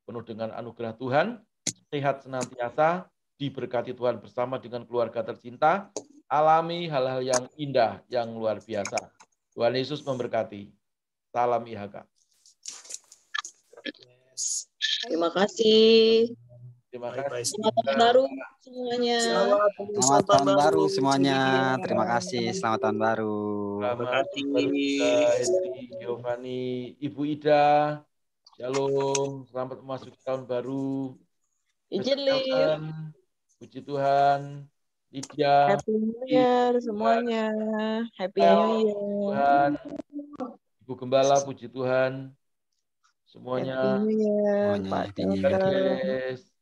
penuh dengan anugerah Tuhan, sehat senantiasa, diberkati Tuhan bersama dengan keluarga tercinta, alami hal-hal yang indah, yang luar biasa. Tuhan Yesus memberkati. Salam IHK. Terima kasih. Terima kasih. Selamat tahun baru semuanya. Selamat tahun baru semuanya. Terima kasih. Selamat tahun baru. Selamat tahun baru juga Henry, Giovanni, Ibu Ida. Shalom. Selamat memasuki tahun baru. Izin live. Puji Tuhan. Lydia. Happy New Year semuanya. Happy New Year. Tuhan. Ibu Gembala, puji Tuhan. Semuanya. Happy New Year, Pak God bless.